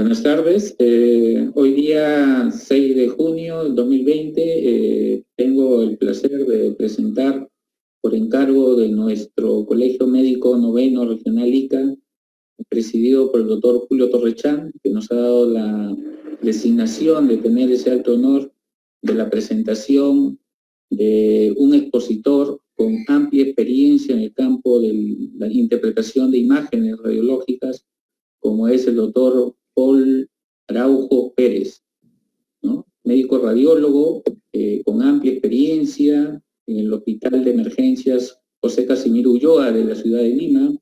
Buenas tardes. Hoy día 6 de junio del 2020 tengo el placer de presentar por encargo de nuestro Colegio Médico Noveno Regional ICA, presidido por el doctor Julio Torrechán, que nos ha dado la designación de tener ese alto honor de la presentación de un expositor con amplia experiencia en el campo de la interpretación de imágenes radiológicas, como es el doctor Paul Araujo Pérez, ¿no? Médico radiólogo con amplia experiencia en el Hospital de Emergencias José Casimiro Ulloa de la ciudad de Lima,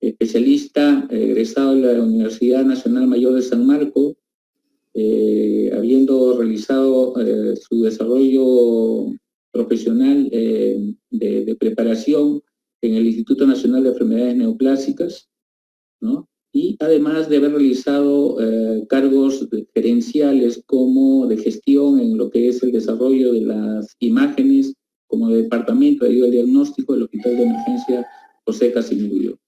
especialista egresado de la Universidad Nacional Mayor de San Marcos, habiendo realizado su desarrollo profesional de preparación en el Instituto Nacional de Enfermedades Neoplásicas, ¿no? Y además de haber realizado cargos gerenciales como de gestión en lo que es el desarrollo de las imágenes como de departamento de ayuda al diagnóstico del Hospital de Emergencia José Casimiro Ulloa.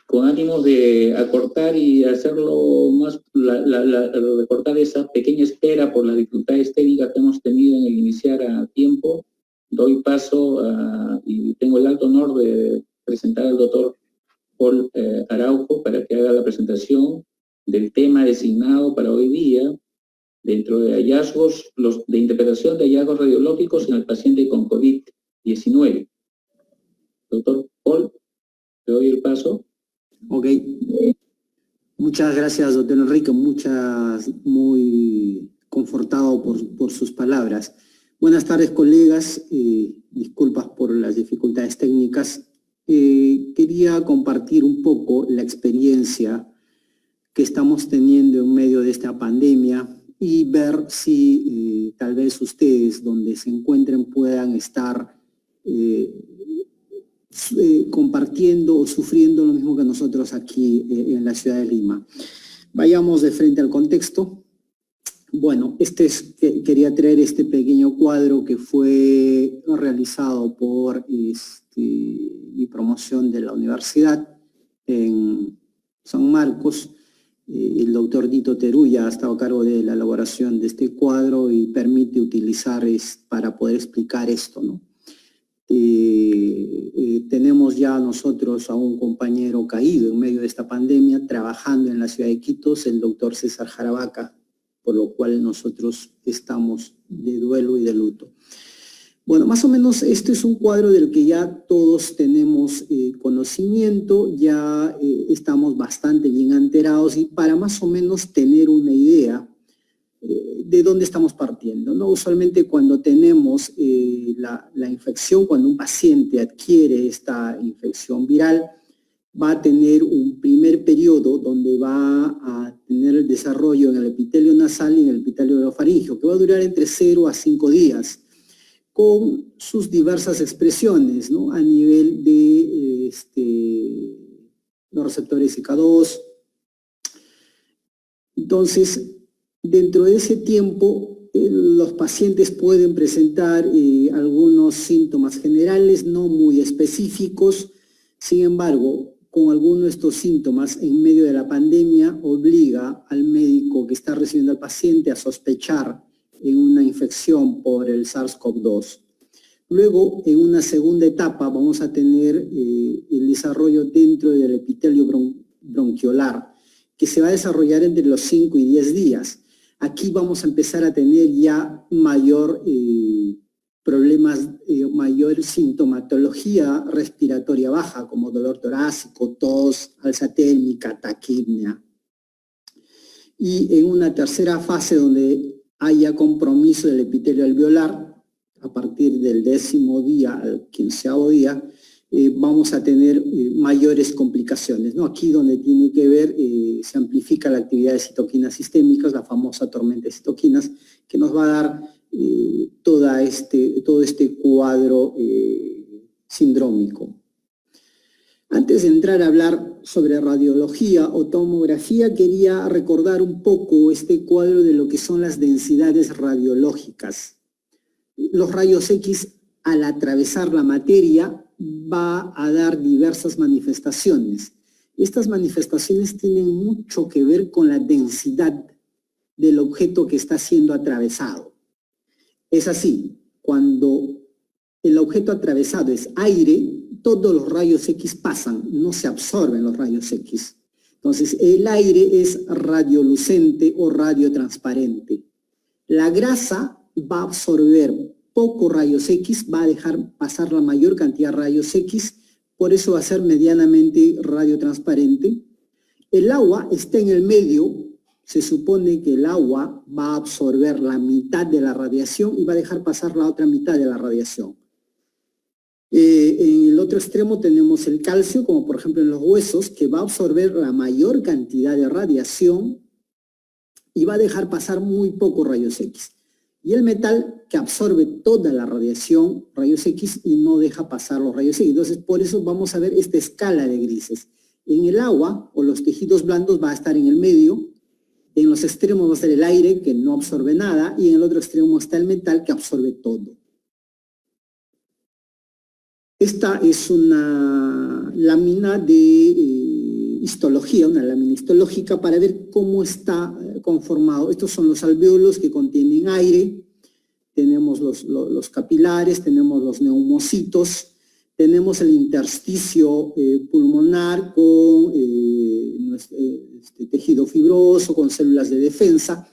Con ánimos de acortar y hacerlo más, recortar esa pequeña espera por las dificultades técnicas que hemos tenido en el iniciar a tiempo, doy paso y tengo el alto honor de presentar al doctor Paul Araujo para que haga la presentación del tema designado para hoy día dentro de hallazgos, de interpretación de hallazgos radiológicos en el paciente con COVID-19. Doctor Paul, te doy el paso. Ok. Muchas gracias, doctor Enrique. Muy confortado por sus palabras. Buenas tardes, colegas. Disculpas por las dificultades técnicas. Quería compartir un poco la experiencia que estamos teniendo en medio de esta pandemia y ver si tal vez ustedes, donde se encuentren, puedan estar compartiendo o sufriendo lo mismo que nosotros aquí en la ciudad de Lima. Vayamos de frente al contexto. Bueno, quería traer este pequeño cuadro que fue realizado por mi promoción de la universidad en San Marcos. El doctor Dito Teruya ha estado a cargo de la elaboración de este cuadro y permite utilizar para poder explicar esto, ¿no? Tenemos ya nosotros a un compañero caído en medio de esta pandemia trabajando en la ciudad de Quito, el doctor César Jaravaca, por lo cual nosotros estamos de duelo y de luto. Bueno, más o menos este es un cuadro del que ya todos tenemos conocimiento, ya estamos bastante bien enterados y para más o menos tener una idea de dónde estamos partiendo, ¿no? Usualmente cuando tenemos la infección, cuando un paciente adquiere esta infección viral, va a tener un primer periodo donde va a tener el desarrollo en el epitelio nasal y en el epitelio orofaringeo, que va a durar entre 0 a 5 días, con sus diversas expresiones, ¿no? A nivel de los receptores IK2. Entonces, dentro de ese tiempo, los pacientes pueden presentar algunos síntomas generales, no muy específicos. Sin embargo, con algunos de estos síntomas, en medio de la pandemia, obliga al médico que está recibiendo al paciente a sospechar en una infección por el SARS-CoV-2. Luego, en una segunda etapa, vamos a tener el desarrollo dentro del epitelio bronquiolar, que se va a desarrollar entre los 5 y 10 días. Aquí vamos a empezar a tener ya mayor mayor sintomatología respiratoria baja, como dolor torácico, tos, alza térmica, taquipnea. Y en una tercera fase donde haya compromiso del epitelio alveolar, a partir del 10º día al 15º día, vamos a tener mayores complicaciones, ¿no? Aquí donde tiene que ver, se amplifica la actividad de citoquinas sistémicas, la famosa tormenta de citoquinas, que nos va a dar todo este cuadro sindrómico. Antes de entrar a hablar sobre radiología o tomografía, quería recordar un poco este cuadro de lo que son las densidades radiológicas. Los rayos X, al atravesar la materia, va a dar diversas manifestaciones. Estas manifestaciones tienen mucho que ver con la densidad del objeto que está siendo atravesado. Es así, cuando el objeto atravesado es aire, todos los rayos X pasan, no se absorben los rayos X. Entonces, el aire es radiolucente o radiotransparente. La grasa va a absorber pocos rayos X, va a dejar pasar la mayor cantidad de rayos X, por eso va a ser medianamente radiotransparente. El agua está en el medio, se supone que el agua va a absorber la mitad de la radiación y va a dejar pasar la otra mitad de la radiación. En el otro extremo tenemos el calcio, como por ejemplo en los huesos, que va a absorber la mayor cantidad de radiación y va a dejar pasar muy pocos rayos X. Y el metal, que absorbe toda la radiación, rayos X, y no deja pasar los rayos X. Entonces, por eso vamos a ver esta escala de grises. En el agua, o los tejidos blandos, va a estar en el medio. En los extremos va a estar el aire, que no absorbe nada, y en el otro extremo está el metal, que absorbe todo. Esta es una lámina de histología, una lámina histológica para ver cómo está conformado. Estos son los alvéolos que contienen aire, tenemos los capilares, tenemos los neumocitos, tenemos el intersticio pulmonar con tejido fibroso, con células de defensa,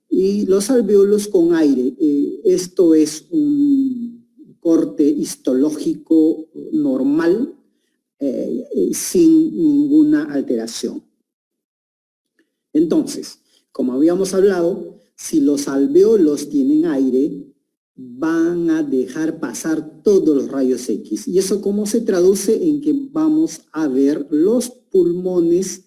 y los alvéolos con aire. Esto es un corte histológico normal, sin ninguna alteración. Entonces, como habíamos hablado, si los alvéolos tienen aire, van a dejar pasar todos los rayos X. ¿Y eso cómo se traduce? En que vamos a ver los pulmones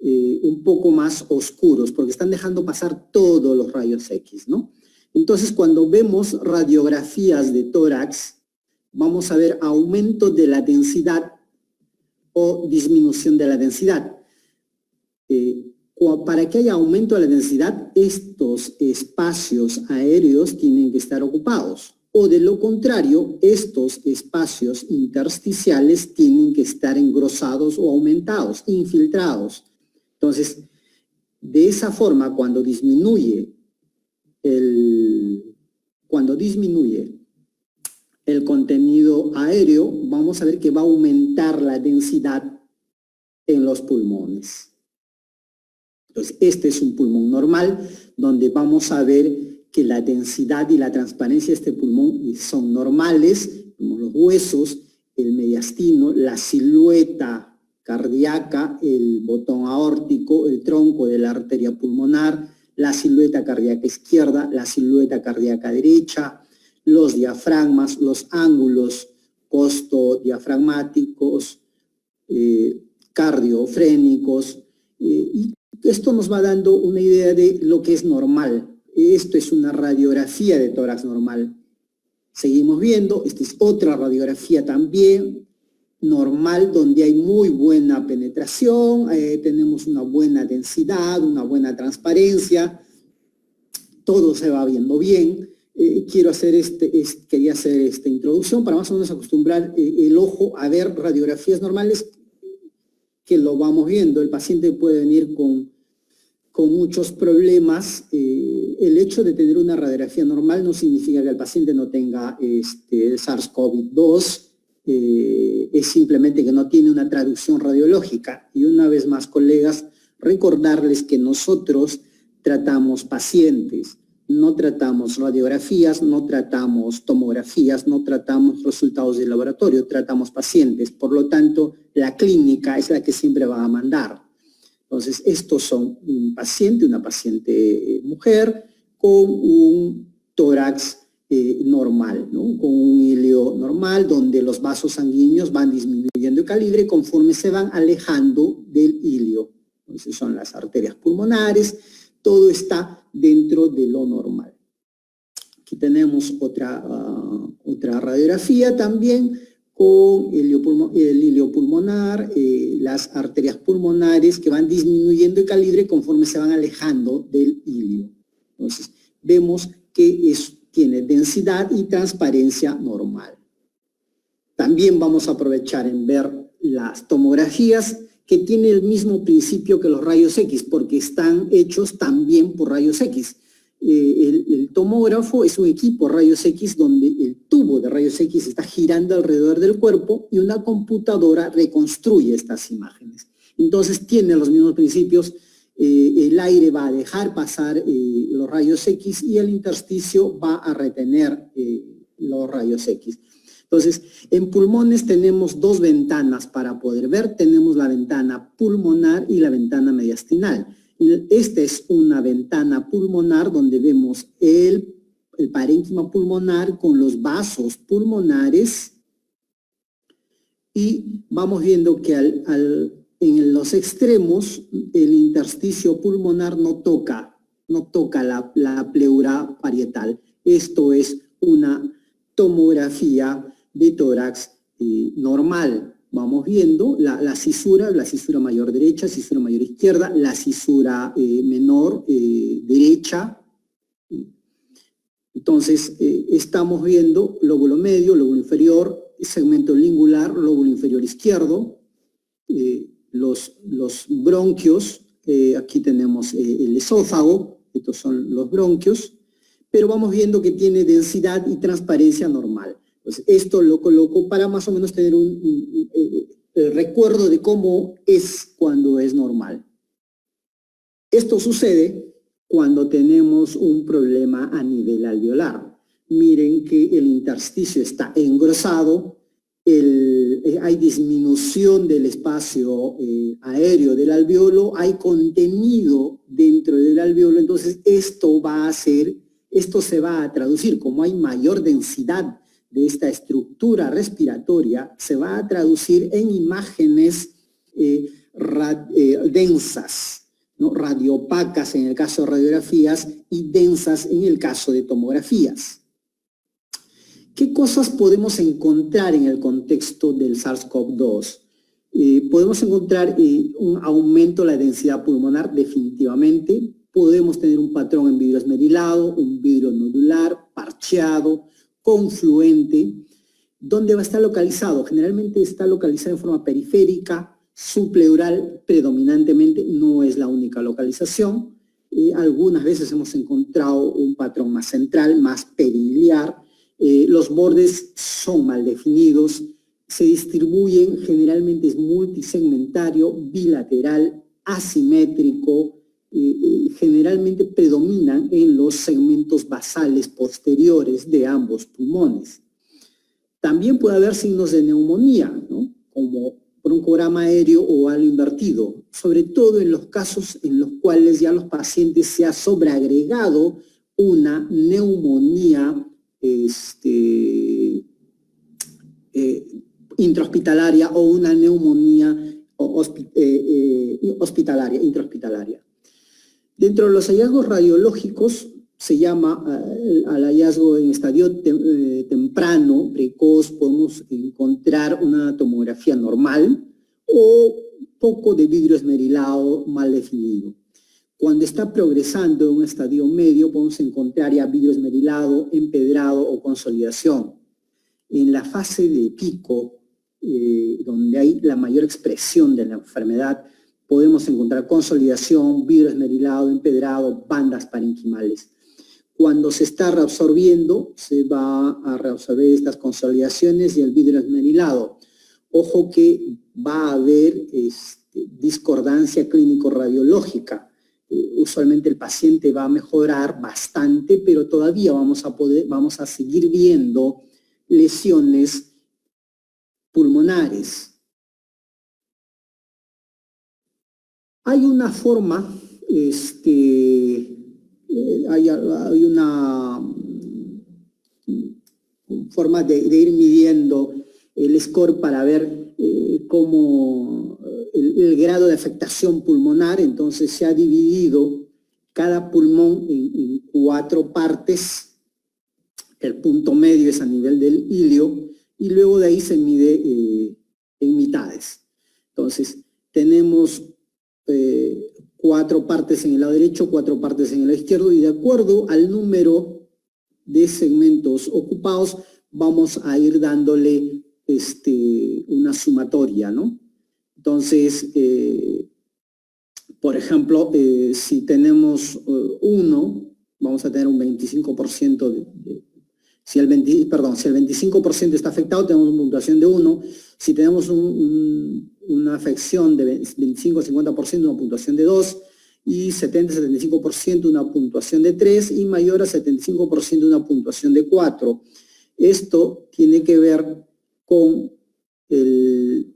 un poco más oscuros, porque están dejando pasar todos los rayos X, ¿no? Entonces, cuando vemos radiografías de tórax, vamos a ver aumento de la densidad o disminución de la densidad. Para que haya aumento de la densidad, estos espacios aéreos tienen que estar ocupados. O de lo contrario, estos espacios intersticiales tienen que estar engrosados o aumentados, infiltrados. Entonces, de esa forma, cuando disminuye el contenido aéreo, vamos a ver que va a aumentar la densidad en los pulmones. Entonces, este es un pulmón normal, donde vamos a ver que la densidad y la transparencia de este pulmón son normales, como los huesos, el mediastino, la silueta cardíaca, el botón aórtico, el tronco de la arteria pulmonar, la silueta cardíaca izquierda, la silueta cardíaca derecha, los diafragmas, los ángulos costodiafragmáticos, cardiofrénicos, y esto nos va dando una idea de lo que es normal. Esto es una radiografía de tórax normal. Seguimos viendo, esta es otra radiografía también normal, donde hay muy buena penetración, tenemos una buena densidad, una buena transparencia, todo se va viendo bien. Quería hacer esta introducción para más o menos acostumbrar el ojo a ver radiografías normales, que lo vamos viendo. El paciente puede venir con muchos problemas. El hecho de tener una radiografía normal no significa que el paciente no tenga SARS-CoV-2, es simplemente que no tiene una traducción radiológica. Y una vez más, colegas, recordarles que nosotros tratamos pacientes, no tratamos radiografías, no tratamos tomografías, no tratamos resultados de laboratorio, tratamos pacientes. Por lo tanto, la clínica es la que siempre va a mandar. Entonces, estos son una paciente mujer con un tórax normal, ¿no? Con un ilio normal, donde los vasos sanguíneos van disminuyendo de calibre conforme se van alejando del ilio. Entonces, son las arterias pulmonares, todo está dentro de lo normal. Aquí tenemos otra radiografía también con el ilio pulmonar, las arterias pulmonares que van disminuyendo de calibre conforme se van alejando del ilio. Entonces, vemos que tiene densidad y transparencia normal. También vamos a aprovechar en ver las tomografías que tiene el mismo principio que los rayos X, porque están hechos también por rayos X. El tomógrafo es un equipo rayos X donde el tubo de rayos X está girando alrededor del cuerpo y una computadora reconstruye estas imágenes. Entonces tiene los mismos principios. El aire va a dejar pasar los rayos X y el intersticio va a retener los rayos X. Entonces, en pulmones tenemos dos ventanas para poder ver. Tenemos la ventana pulmonar y la ventana mediastinal. Esta es una ventana pulmonar donde vemos el parénquima pulmonar con los vasos pulmonares y vamos viendo que en los extremos el intersticio pulmonar no toca la pleura parietal. Esto es una tomografía de tórax normal. Vamos viendo la cisura mayor derecha, cisura mayor izquierda, la cisura menor derecha. Entonces, estamos viendo lóbulo medio, lóbulo inferior, segmento lingular, lóbulo inferior izquierdo, los bronquios, aquí tenemos el esófago, estos son los bronquios, pero vamos viendo que tiene densidad y transparencia normal. Entonces, esto lo coloco para más o menos tener un recuerdo de cómo es cuando es normal. Esto sucede cuando tenemos un problema a nivel alveolar. Miren que el intersticio está engrosado, hay disminución del espacio aéreo del alveolo, hay contenido dentro del alveolo, entonces esto se va a traducir, como hay mayor densidad de esta estructura respiratoria, se va a traducir en imágenes densas, ¿no? Radiopacas en el caso de radiografías y densas en el caso de tomografías. ¿Qué cosas podemos encontrar en el contexto del SARS-CoV-2? Podemos encontrar un aumento de la densidad pulmonar definitivamente. Podemos tener un patrón en vidrio esmerilado, un vidrio nodular, parcheado, confluente. ¿Dónde va a estar localizado? Generalmente está localizado en forma periférica, subpleural predominantemente, no es la única localización. Algunas veces hemos encontrado un patrón más central, más periliar. Los bordes son mal definidos, se distribuyen, generalmente es multisegmentario, bilateral, asimétrico, generalmente predominan en los segmentos basales posteriores de ambos pulmones. También puede haber signos de neumonía, ¿no? Como broncograma aéreo o halo invertido, sobre todo en los casos en los cuales ya los pacientes se ha sobreagregado una neumonía intrahospitalaria o una neumonía hospitalaria, intrahospitalaria. Dentro de los hallazgos radiológicos se llama al hallazgo en estadio temprano, precoz, podemos encontrar una tomografía normal o poco de vidrio esmerilado mal definido. Cuando está progresando en un estadio medio, podemos encontrar ya vidrio esmerilado, empedrado o consolidación. En la fase de pico, donde hay la mayor expresión de la enfermedad, podemos encontrar consolidación, vidrio esmerilado, empedrado, bandas parenquimales. Cuando se está reabsorbiendo, se va a reabsorber estas consolidaciones y el vidrio esmerilado. Ojo que va a haber discordancia clínico-radiológica. Usualmente el paciente va a mejorar bastante, pero todavía vamos a seguir viendo lesiones pulmonares. Hay una forma, hay una forma de ir midiendo el score para ver cómo el grado de afectación pulmonar. Entonces se ha dividido cada pulmón en 4 partes. El punto medio es a nivel del ilio y luego de ahí se mide en mitades. Entonces tenemos 4 partes en el lado derecho, 4 partes en el lado izquierdo, y de acuerdo al número de segmentos ocupados vamos a ir dándole una sumatoria, ¿no? Entonces, por ejemplo, si tenemos uno, vamos a tener un 25% si el 25% está afectado, tenemos una puntuación de 1. Si tenemos una afección de 25 a 50%, una puntuación de 2. Y 70-75% una puntuación de 3 y mayor a 75% una puntuación de 4. Esto tiene que ver con el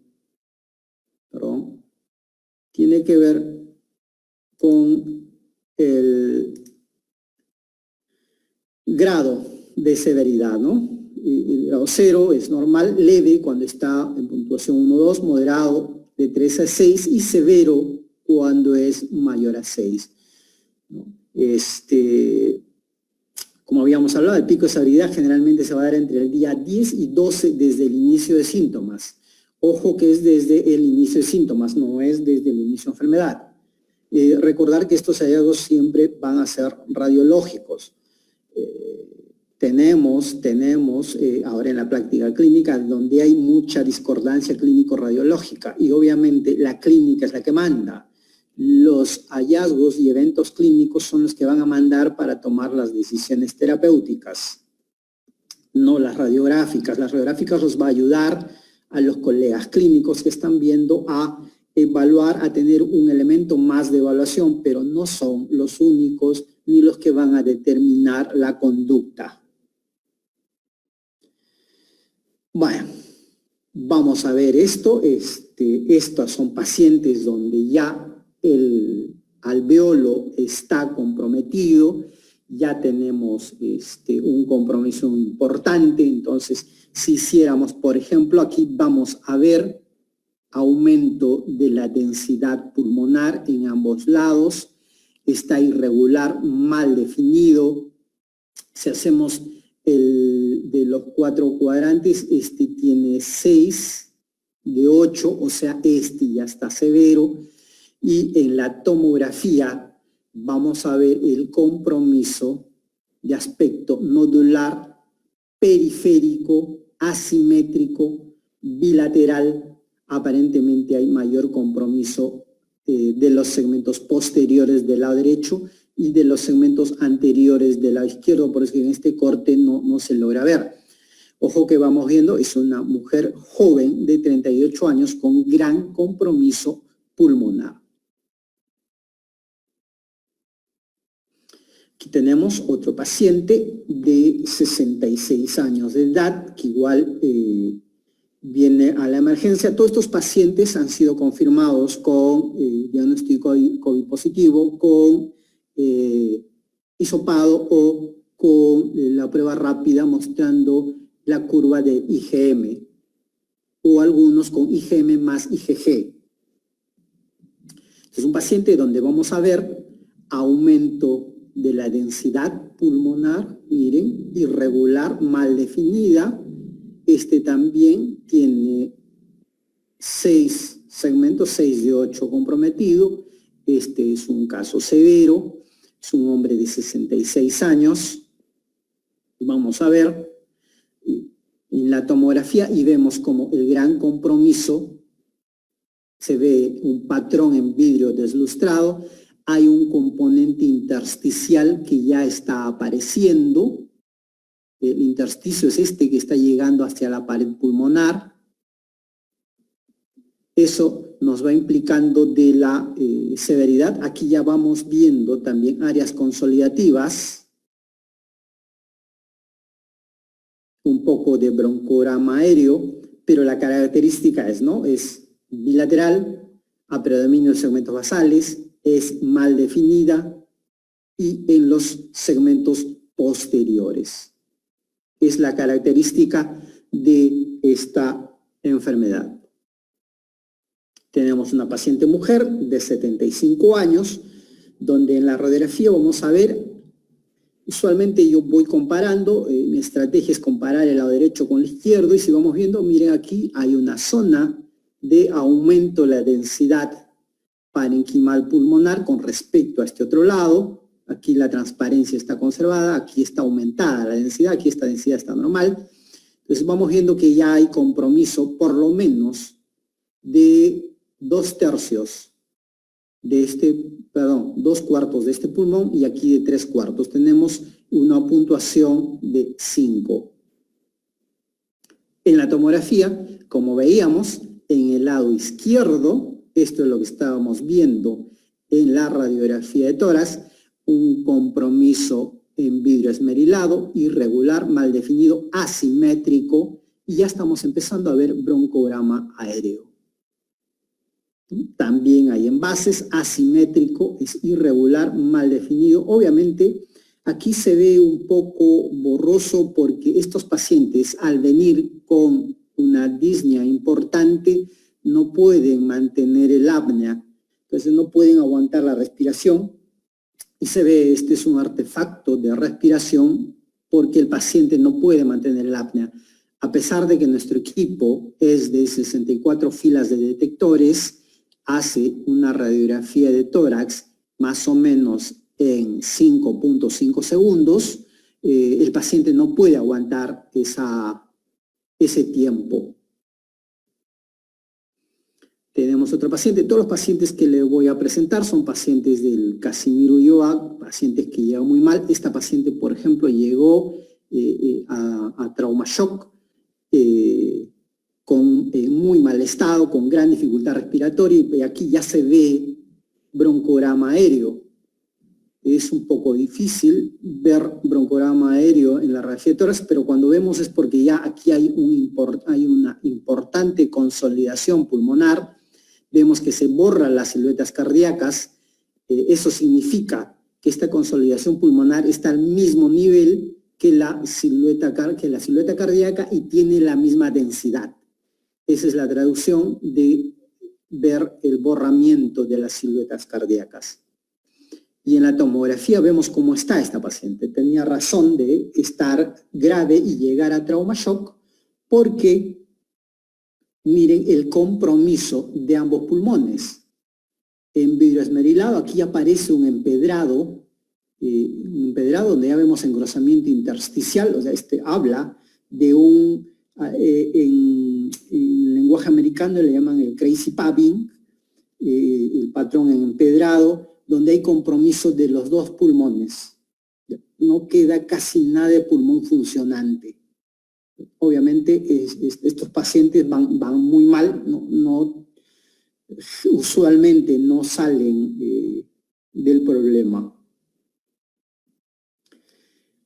grado de severidad, ¿no? El grado 0 es normal, leve cuando está en puntuación 1-2, moderado de 3 a 6 y severo cuando es mayor a 6. ¿No? Como habíamos hablado, el pico de severidad generalmente se va a dar entre el día 10 y 12 desde el inicio de síntomas. Ojo que es desde el inicio de síntomas, no es desde el inicio de enfermedad. Recordar que estos hallazgos siempre van a ser radiológicos. Tenemos ahora en la práctica clínica donde hay mucha discordancia clínico-radiológica y obviamente la clínica es la que manda. Los hallazgos y eventos clínicos son los que van a mandar para tomar las decisiones terapéuticas, no las radiográficas. Las radiográficas los va a ayudar a los colegas clínicos que están viendo a evaluar, a tener un elemento más de evaluación, pero no son los únicos ni los que van a determinar la conducta. Bueno, vamos a ver esto. Estos son pacientes donde ya el alveolo está comprometido, ya tenemos un compromiso importante. Entonces, si hiciéramos, por ejemplo, aquí vamos a ver aumento de la densidad pulmonar en ambos lados, está irregular, mal definido. Si hacemos el de los 4 cuadrantes, tiene 6 de 8, o sea, ya está severo. Y en la tomografía vamos a ver el compromiso de aspecto nodular, periférico, asimétrico, bilateral. Aparentemente hay mayor compromiso de los segmentos posteriores del lado derecho y de los segmentos anteriores del lado izquierdo, por eso que en este corte no se logra ver. Ojo que vamos viendo, es una mujer joven de 38 años con gran compromiso pulmonar. Aquí tenemos otro paciente de 66 años de edad, que igual viene a la emergencia. Todos estos pacientes han sido confirmados con diagnóstico COVID positivo, con hisopado o con la prueba rápida mostrando la curva de IgM, o algunos con IgM más IgG. Es un paciente donde vamos a ver aumento de la densidad pulmonar, miren, irregular, mal definida. También tiene 6 segmentos, 6 de 8 comprometido. Es un caso severo, es un hombre de 66 años. Vamos a ver en la tomografía y vemos como el gran compromiso, se ve un patrón en vidrio deslustrado, hay un componente intersticial que ya está apareciendo. El intersticio es que está llegando hacia la pared pulmonar. Eso nos va implicando de la severidad. Aquí ya vamos viendo también áreas consolidativas, un poco de broncograma aéreo, pero la característica es bilateral, a predominio de segmentos basales, es mal definida y en los segmentos posteriores. Es la característica de esta enfermedad. Tenemos una paciente mujer de 75 años, donde en la radiografía vamos a ver, usualmente yo voy comparando, mi estrategia es comparar el lado derecho con el izquierdo, y si vamos viendo, miren aquí hay una zona de aumento de la densidad parenquimal pulmonar con respecto a este otro lado. Aquí la transparencia está conservada, aquí está aumentada la densidad, aquí esta densidad está normal. Entonces vamos viendo que ya hay compromiso por lo menos de 2/3 de este, perdón, 2/4 de este pulmón y aquí de 3/4. Tenemos una puntuación de 5. En la tomografía, como veíamos, en el lado izquierdo, esto es lo que estábamos viendo en la radiografía de tórax, un compromiso en vidrio esmerilado, irregular, mal definido, asimétrico, y ya estamos empezando a ver broncograma aéreo. También hay envases, asimétrico, es irregular, mal definido. Obviamente, aquí se ve un poco borroso porque estos pacientes, al venir con una disnea importante, no pueden mantener el apnea, entonces no pueden aguantar la respiración. Y se ve, este es un artefacto de respiración porque el paciente no puede mantener el apnea. A pesar de que nuestro equipo es de 64 filas de detectores, hace una radiografía de tórax más o menos en 5.5 segundos, el paciente no puede aguantar ese tiempo. Tenemos otro paciente. Todos los pacientes que le voy a presentar son pacientes del Casimiro Ulloa, pacientes que llegan muy mal. Esta paciente, por ejemplo, llegó a trauma shock, con muy mal estado, con gran dificultad respiratoria, y aquí ya se ve broncograma aéreo. Es un poco difícil ver broncograma aéreo en la radiografía de tórax, pero cuando vemos es porque ya aquí hay una importante consolidación pulmonar. Vemos que se borran las siluetas cardíacas. Eso significa que esta consolidación pulmonar está al mismo nivel que la silueta cardíaca y tiene la misma densidad. Esa es la traducción de ver el borramiento de las siluetas cardíacas. Y en la tomografía vemos cómo está esta paciente. Tenía razón de estar grave y llegar a trauma shock porque miren el compromiso de ambos pulmones. En vidrio esmerilado aquí aparece un empedrado donde ya vemos engrosamiento intersticial, o sea, habla de un, en lenguaje americano le llaman el crazy pabbing, el patrón en empedrado, donde hay compromiso de los dos pulmones. No queda casi nada de pulmón funcionante. Obviamente estos pacientes van muy mal, usualmente no salen del problema.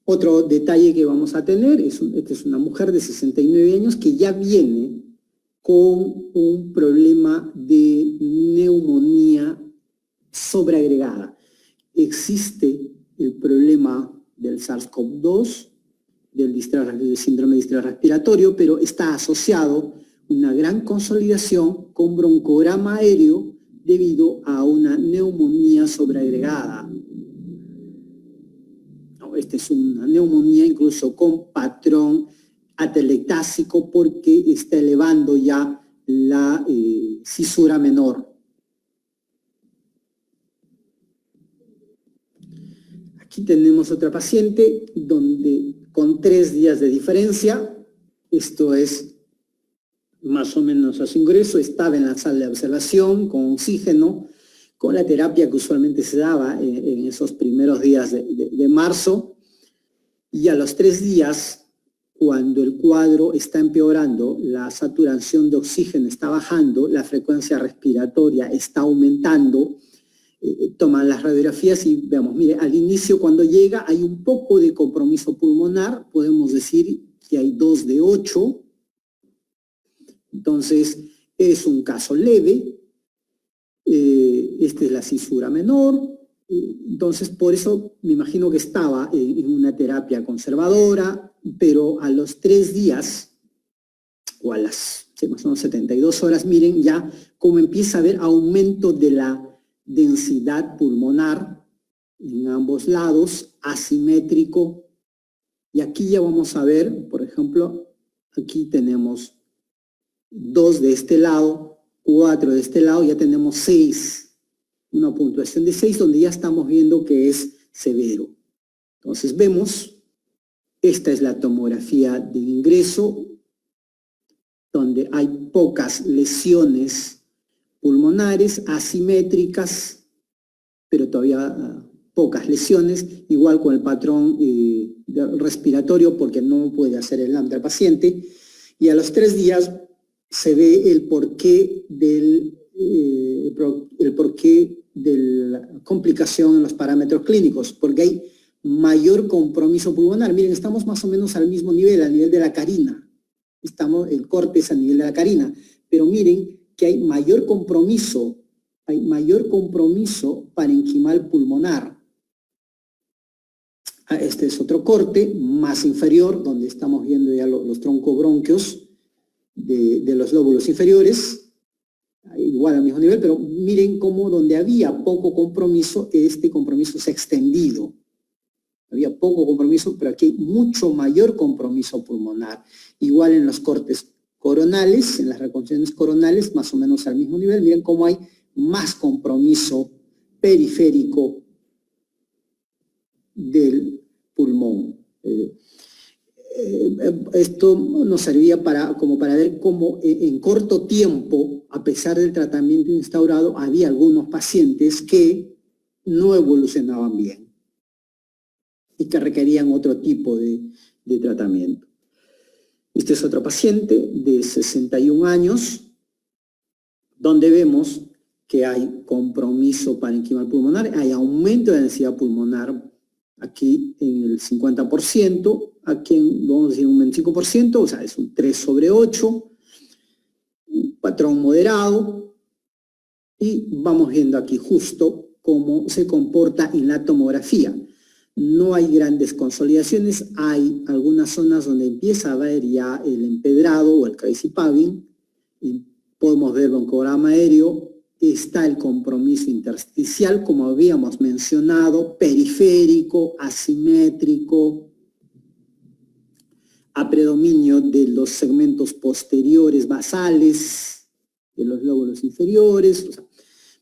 Otro detalle que vamos a tener, esta es una mujer de 69 años que ya viene con un problema de neumonía sobreagregada. Existe el problema del SARS-CoV-2, del síndrome de distrés respiratorio, pero está asociado una gran consolidación con broncograma aéreo debido a una neumonía sobreagregada. Esta es una neumonía incluso con patrón atelectásico porque está elevando ya la cisura menor. Aquí tenemos otra paciente donde con 3 días de diferencia, esto es más o menos a su ingreso, estaba en la sala de observación con oxígeno, con la terapia que usualmente se daba en esos primeros días de marzo, y a los 3 días, cuando el cuadro está empeorando, la saturación de oxígeno está bajando, la frecuencia respiratoria está aumentando, toman las radiografías y veamos, mire, al inicio cuando llega hay un poco de compromiso pulmonar, podemos decir que hay 2 de 8, entonces es un caso leve, esta es la cisura menor, entonces por eso me imagino que estaba en una terapia conservadora, pero a los 3 días, o a las más o menos 72 horas, miren ya cómo empieza a haber aumento de la densidad pulmonar en ambos lados, asimétrico, y aquí ya vamos a ver, por ejemplo, aquí tenemos 2 de este lado, 4 de este lado, ya tenemos 6, una puntuación de 6 donde ya estamos viendo que es severo. Entonces vemos, esta es la tomografía de ingreso, donde hay pocas lesiones pulmonares, asimétricas, pero todavía pocas lesiones, igual con el patrón respiratorio, porque no puede hacer el lambda al paciente, y a los 3 días se ve el porqué de la complicación en los parámetros clínicos, porque hay mayor compromiso pulmonar. Miren, estamos más o menos al mismo nivel, al nivel de la carina. El corte es a nivel de la carina, pero miren que hay mayor compromiso parenquimal pulmonar. Este es otro corte más inferior, donde estamos viendo ya los troncobronquios de los lóbulos inferiores, igual al mismo nivel, pero miren cómo donde había poco compromiso, este compromiso se ha extendido. Había poco compromiso, pero aquí hay mucho mayor compromiso pulmonar. Igual en los cortes coronales, en las reconstrucciones coronales, más o menos al mismo nivel, miren cómo hay más compromiso periférico del pulmón. Esto nos servía como para ver cómo en corto tiempo, a pesar del tratamiento instaurado, había algunos pacientes que no evolucionaban bien y que requerían otro tipo de tratamiento. Este es otro paciente de 61 años, donde vemos que hay compromiso parenquimal pulmonar, hay aumento de densidad pulmonar, aquí en el 50%, aquí vamos a decir un 25%, o sea, es un 3/8, un patrón moderado, y vamos viendo aquí justo cómo se comporta en la tomografía. No hay grandes consolidaciones, hay algunas zonas donde empieza a haber ya el empedrado o el calcipavín, y podemos ver broncograma aéreo, está el compromiso intersticial, como habíamos mencionado, periférico, asimétrico, a predominio de los segmentos posteriores basales, de los lóbulos inferiores, o sea,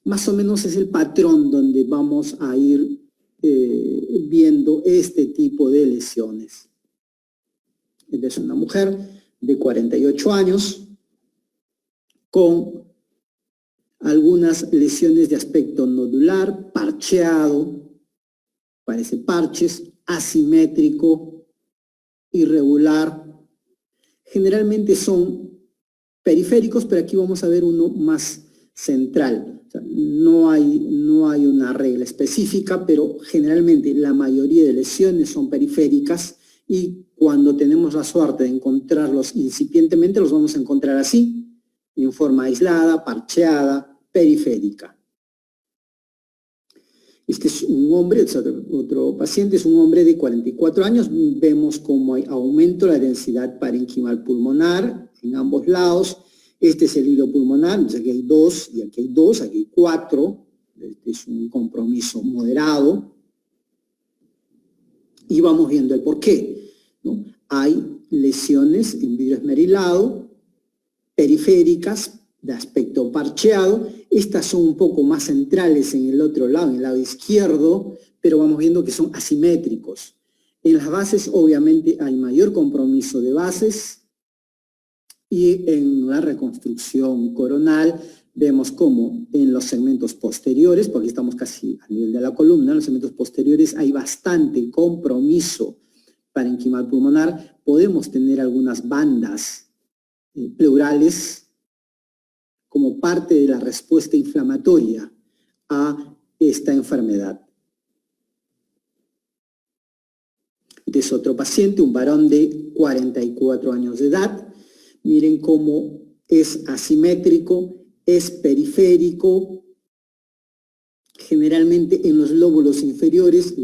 más o menos es el patrón donde vamos a ir viendo este tipo de lesiones. Esta es una mujer de 48 años con algunas lesiones de aspecto nodular, parcheado, parece parches, asimétrico, irregular. Generalmente son periféricos, pero aquí vamos a ver uno más central. O sea, no hay una regla específica, pero generalmente la mayoría de lesiones son periféricas, y cuando tenemos la suerte de encontrarlos incipientemente, los vamos a encontrar así, en forma aislada, parcheada, periférica. Este es un hombre, es otro paciente, es un hombre de 44 años. Vemos cómo hay aumento de la densidad parenquimal pulmonar en ambos lados. Este es el hilo pulmonar, entonces aquí hay 2 y aquí hay 2, aquí hay 4. Este es un compromiso moderado. Y vamos viendo el porqué, ¿no? Hay lesiones en vidrio esmerilado, periféricas, de aspecto parcheado. Estas son un poco más centrales en el otro lado, en el lado izquierdo, pero vamos viendo que son asimétricos. En las bases, obviamente, hay mayor compromiso de bases, y en la reconstrucción coronal vemos como en los segmentos posteriores, porque estamos casi a nivel de la columna, en los segmentos posteriores hay bastante compromiso parenquimal pulmonar. Podemos tener algunas bandas pleurales como parte de la respuesta inflamatoria a esta enfermedad. Este es otro paciente, un varón de 44 años de edad. Miren cómo es asimétrico, es periférico, generalmente en los lóbulos inferiores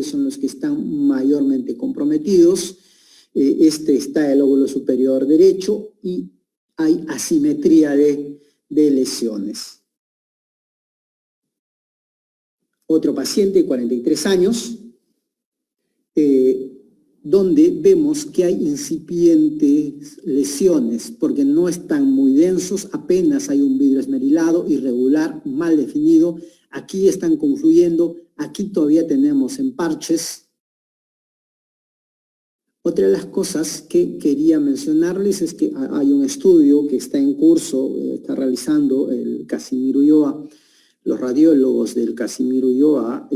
son los que están mayormente comprometidos. Este está el lóbulo superior derecho y hay asimetría de lesiones. Otro paciente de 43 años, donde vemos que hay incipientes lesiones, porque no están muy densos, apenas hay un vidrio esmerilado, irregular, mal definido. Aquí están confluyendo, aquí todavía tenemos en parches. Otra de las cosas que quería mencionarles es que hay un estudio que está en curso, está realizando el Casimiro Ulloa, los radiólogos del Casimiro Ulloa,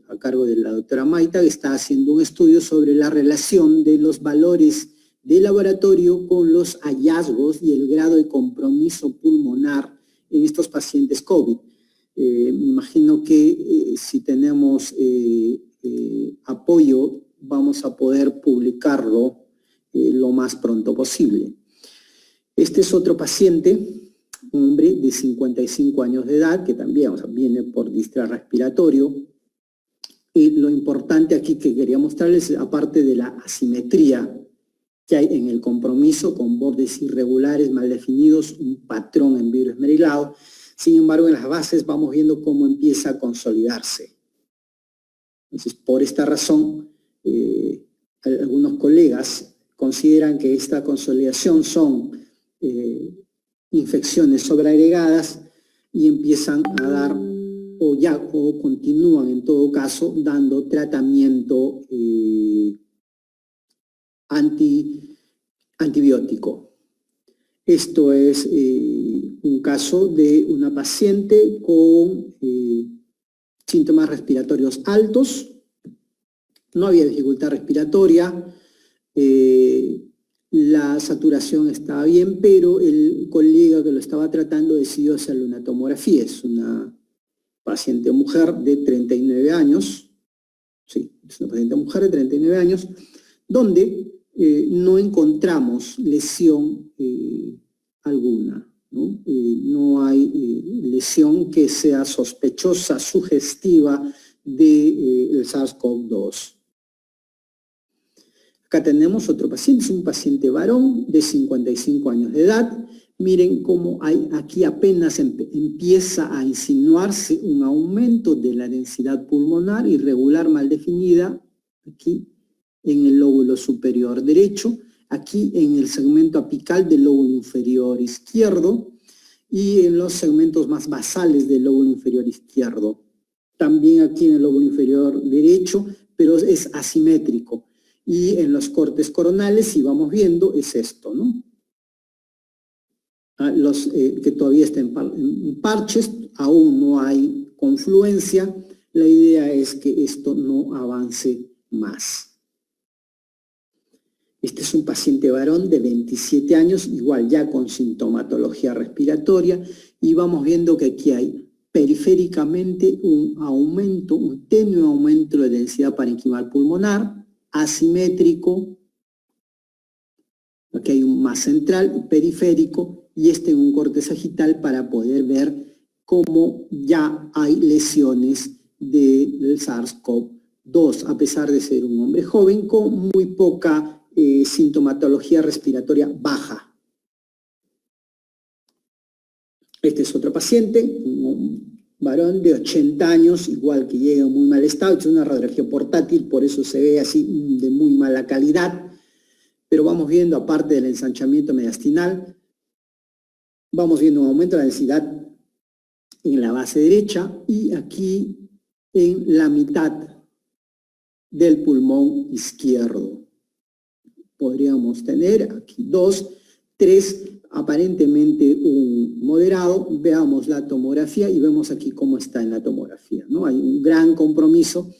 a cargo de la doctora Maita, que está haciendo un estudio sobre la relación de los valores de laboratorio con los hallazgos y el grado de compromiso pulmonar en estos pacientes COVID. Me imagino que si tenemos apoyo, vamos a poder publicarlo lo más pronto posible. Este es otro paciente, un hombre de 55 años de edad, que también viene por distrés respiratorio. Y lo importante aquí que quería mostrarles, aparte de la asimetría que hay en el compromiso con bordes irregulares, mal definidos, un patrón en vidrio esmerilado. Sin embargo, en las bases vamos viendo cómo empieza a consolidarse. Entonces, por esta razón, algunos colegas consideran que esta consolidación son infecciones sobreagregadas y empiezan a dar, o continúan en todo caso, dando tratamiento antibiótico. Esto es un caso de una paciente con síntomas respiratorios altos, no había dificultad respiratoria, la saturación estaba bien, pero el colega que lo estaba tratando decidió hacerle una tomografía. Es una paciente mujer de 39 años, sí, es una paciente mujer de 39 años, donde no encontramos lesión alguna, ¿no? No hay lesión que sea sospechosa, sugestiva del SARS-CoV-2. Acá tenemos otro paciente, es un paciente varón de 55 años de edad. Miren cómo aquí apenas empieza a insinuarse un aumento de la densidad pulmonar irregular mal definida, aquí en el lóbulo superior derecho, aquí en el segmento apical del lóbulo inferior izquierdo y en los segmentos más basales del lóbulo inferior izquierdo. También aquí en el lóbulo inferior derecho, pero es asimétrico. Y en los cortes coronales, si vamos viendo, es esto, ¿no? Los que todavía están en parches, aún no hay confluencia. La idea es que esto no avance más. Este es un paciente varón de 27 años, igual ya con sintomatología respiratoria, y vamos viendo que aquí hay periféricamente un aumento, un tenue aumento de densidad parenquimal pulmonar, asimétrico, aquí hay un más central, periférico, y este en un corte sagital para poder ver cómo ya hay lesiones del SARS-CoV-2, a pesar de ser un hombre joven con muy poca sintomatología respiratoria baja. Este es otro paciente, un varón de 80 años, igual que llega en muy mal estado, es una radiografía portátil, por eso se ve así de muy mala calidad, pero vamos viendo, aparte del ensanchamiento mediastinal, vamos viendo un aumento de la densidad en la base derecha y aquí en la mitad del pulmón izquierdo. Podríamos tener aquí 2, 3, aparentemente un moderado. Veamos la tomografía y vemos aquí cómo está en la tomografía, ¿no? Hay un gran compromiso.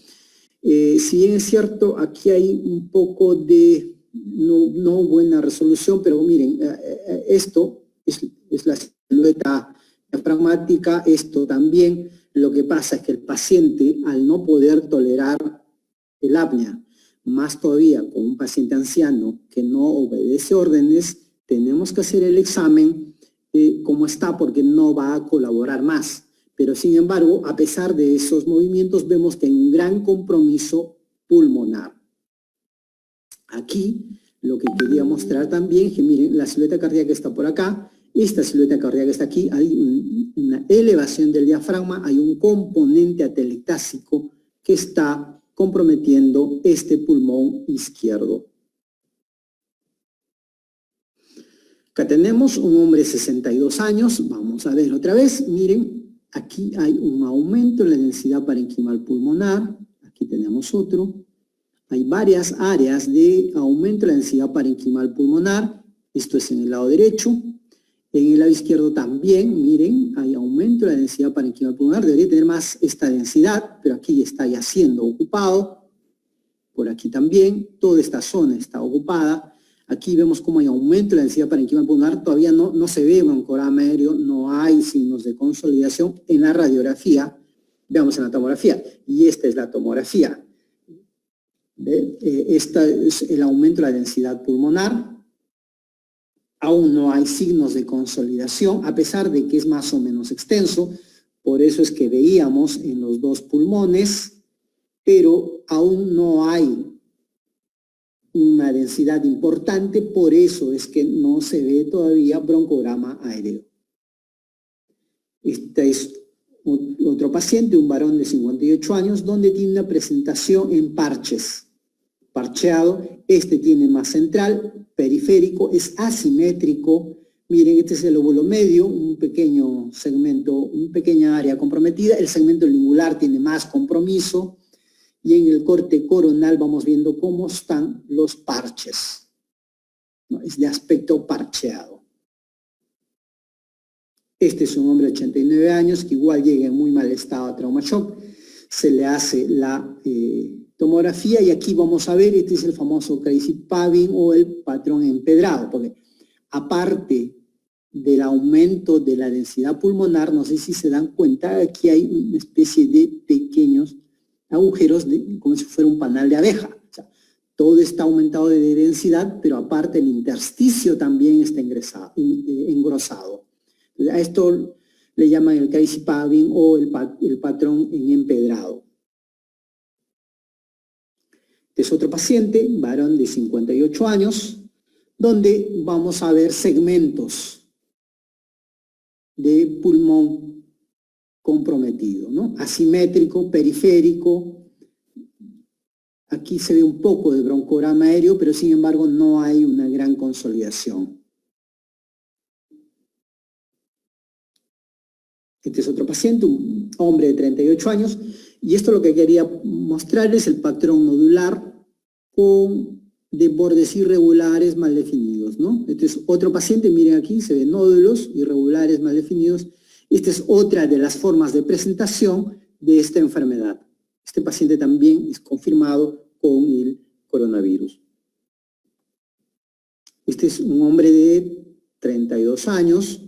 Si bien es cierto, aquí hay un poco de no buena resolución, pero miren, esto es la silueta diafragmática, esto también. Lo que pasa es que el paciente, al no poder tolerar el apnea, más todavía con un paciente anciano que no obedece órdenes, tenemos que hacer el examen como está porque no va a colaborar más. Pero sin embargo, a pesar de esos movimientos, vemos que hay un gran compromiso pulmonar. Aquí lo que quería mostrar también, que miren, la silueta cardíaca está por acá, esta silueta cardíaca está aquí, hay una elevación del diafragma, hay un componente atelectásico que está comprometiendo este pulmón izquierdo. Acá tenemos un hombre de 62 años, vamos a ver otra vez, miren, aquí hay un aumento en la densidad parenquimal pulmonar, aquí tenemos otro, Hay varias áreas de aumento de la densidad parenquimal pulmonar. Esto es en el lado derecho. En el lado izquierdo también, miren, hay aumento de la densidad parenquimal pulmonar. Debería tener más esta densidad, pero aquí está ya siendo ocupado. Por aquí también, toda esta zona está ocupada. Aquí vemos cómo hay aumento de la densidad parenquimal pulmonar. Todavía no se ve broncorama aéreo, no hay signos de consolidación en la radiografía. Veamos en la tomografía. Y esta es la tomografía. Este es el aumento de la densidad pulmonar. Aún no hay signos de consolidación, a pesar de que es más o menos extenso. Por eso es que veíamos en los dos pulmones, pero aún no hay una densidad importante, por eso es que no se ve todavía broncograma aéreo. Este es otro paciente, un varón de 58 años, donde tiene una presentación en parches. Parcheado, este tiene más central, periférico, es asimétrico. Miren, este es el lóbulo medio, un pequeño segmento, una pequeña área comprometida. El segmento lingular tiene más compromiso. Y en el corte coronal vamos viendo cómo están los parches. ¿No? Es de aspecto parcheado. Este es un hombre de 89 años que igual llega en muy mal estado a trauma shock. Se le hace la tomografía y aquí vamos a ver, este es el famoso crazy paving o el patrón empedrado, porque aparte del aumento de la densidad pulmonar, no sé si se dan cuenta, aquí hay una especie de pequeños agujeros como si fuera un panal de abeja. O sea, todo está aumentado de densidad, pero aparte el intersticio también está engrosado. A esto le llaman el crazy paving o el patrón en empedrado. Este es otro paciente, varón de 58 años, donde vamos a ver segmentos de pulmón comprometido, ¿no? Asimétrico, periférico. Aquí se ve un poco de broncograma aéreo, pero sin embargo no hay una gran consolidación. Este es otro paciente, un hombre de 38 años, y esto lo que quería mostrarles es el patrón nodular de bordes irregulares mal definidos, ¿no? Este es otro paciente, miren aquí, se ven nódulos irregulares mal definidos. Esta es otra de las formas de presentación de esta enfermedad. Este paciente también es confirmado con el coronavirus. Este es un hombre de 32 años,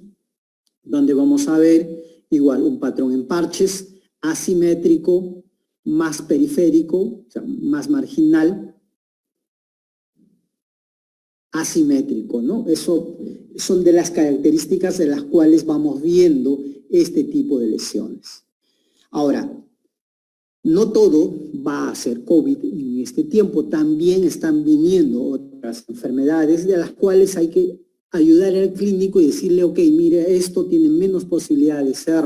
donde vamos a ver igual un patrón en parches, asimétrico, más periférico, o sea, más marginal, asimétrico, ¿no? Eso son de las características de las cuales vamos viendo este tipo de lesiones. Ahora, no todo va a ser COVID en este tiempo, también están viniendo otras enfermedades de las cuales hay que ayudar al clínico y decirle, ok, mire, esto tiene menos posibilidad de ser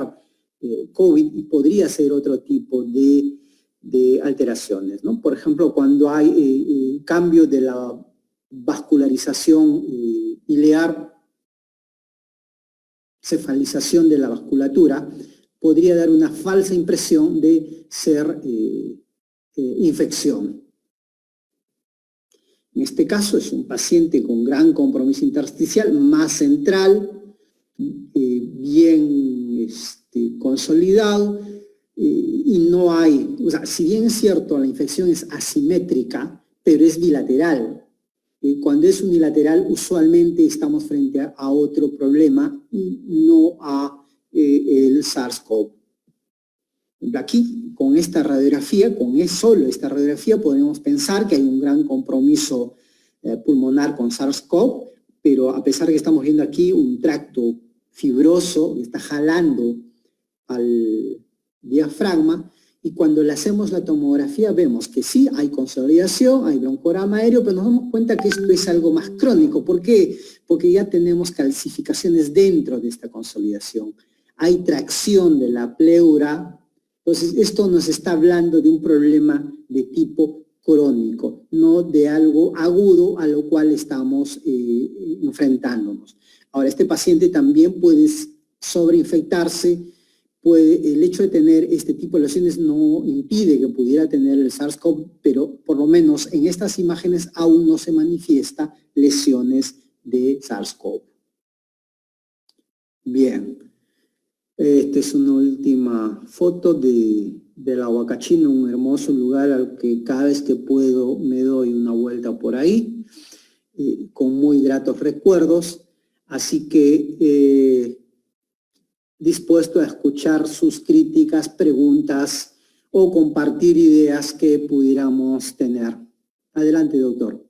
COVID y podría ser otro tipo de alteraciones, ¿no? Por ejemplo, cuando hay cambio de la vascularización ilear, cefalización de la vasculatura, podría dar una falsa impresión de ser infección. En este caso es un paciente con gran compromiso intersticial, más central, bien consolidado, y no hay, o sea, si bien es cierto, la infección es asimétrica, pero es bilateral. Cuando es unilateral, usualmente estamos frente a otro problema y no a el SARS-CoV. Aquí, con esta radiografía, solo esta radiografía, podemos pensar que hay un gran compromiso pulmonar con SARS-CoV, pero a pesar de que estamos viendo aquí un tracto fibroso que está jalando al diafragma, y cuando le hacemos la tomografía vemos que sí, hay consolidación, hay broncograma aéreo, pero nos damos cuenta que esto es algo más crónico. ¿Por qué? Porque ya tenemos calcificaciones dentro de esta consolidación. Hay tracción de la pleura. Entonces, esto nos está hablando de un problema de tipo crónico, no de algo agudo a lo cual estamos enfrentándonos. Ahora, este paciente también puede sobreinfectarse el hecho de tener este tipo de lesiones no impide que pudiera tener el SARS-CoV, pero por lo menos en estas imágenes aún no se manifiesta lesiones de SARS-CoV. Bien, esta es una última foto de la Huacachina, un hermoso lugar al que cada vez que puedo me doy una vuelta por ahí, con muy gratos recuerdos, así que dispuesto a escuchar sus críticas, preguntas o compartir ideas que pudiéramos tener. Adelante, doctor.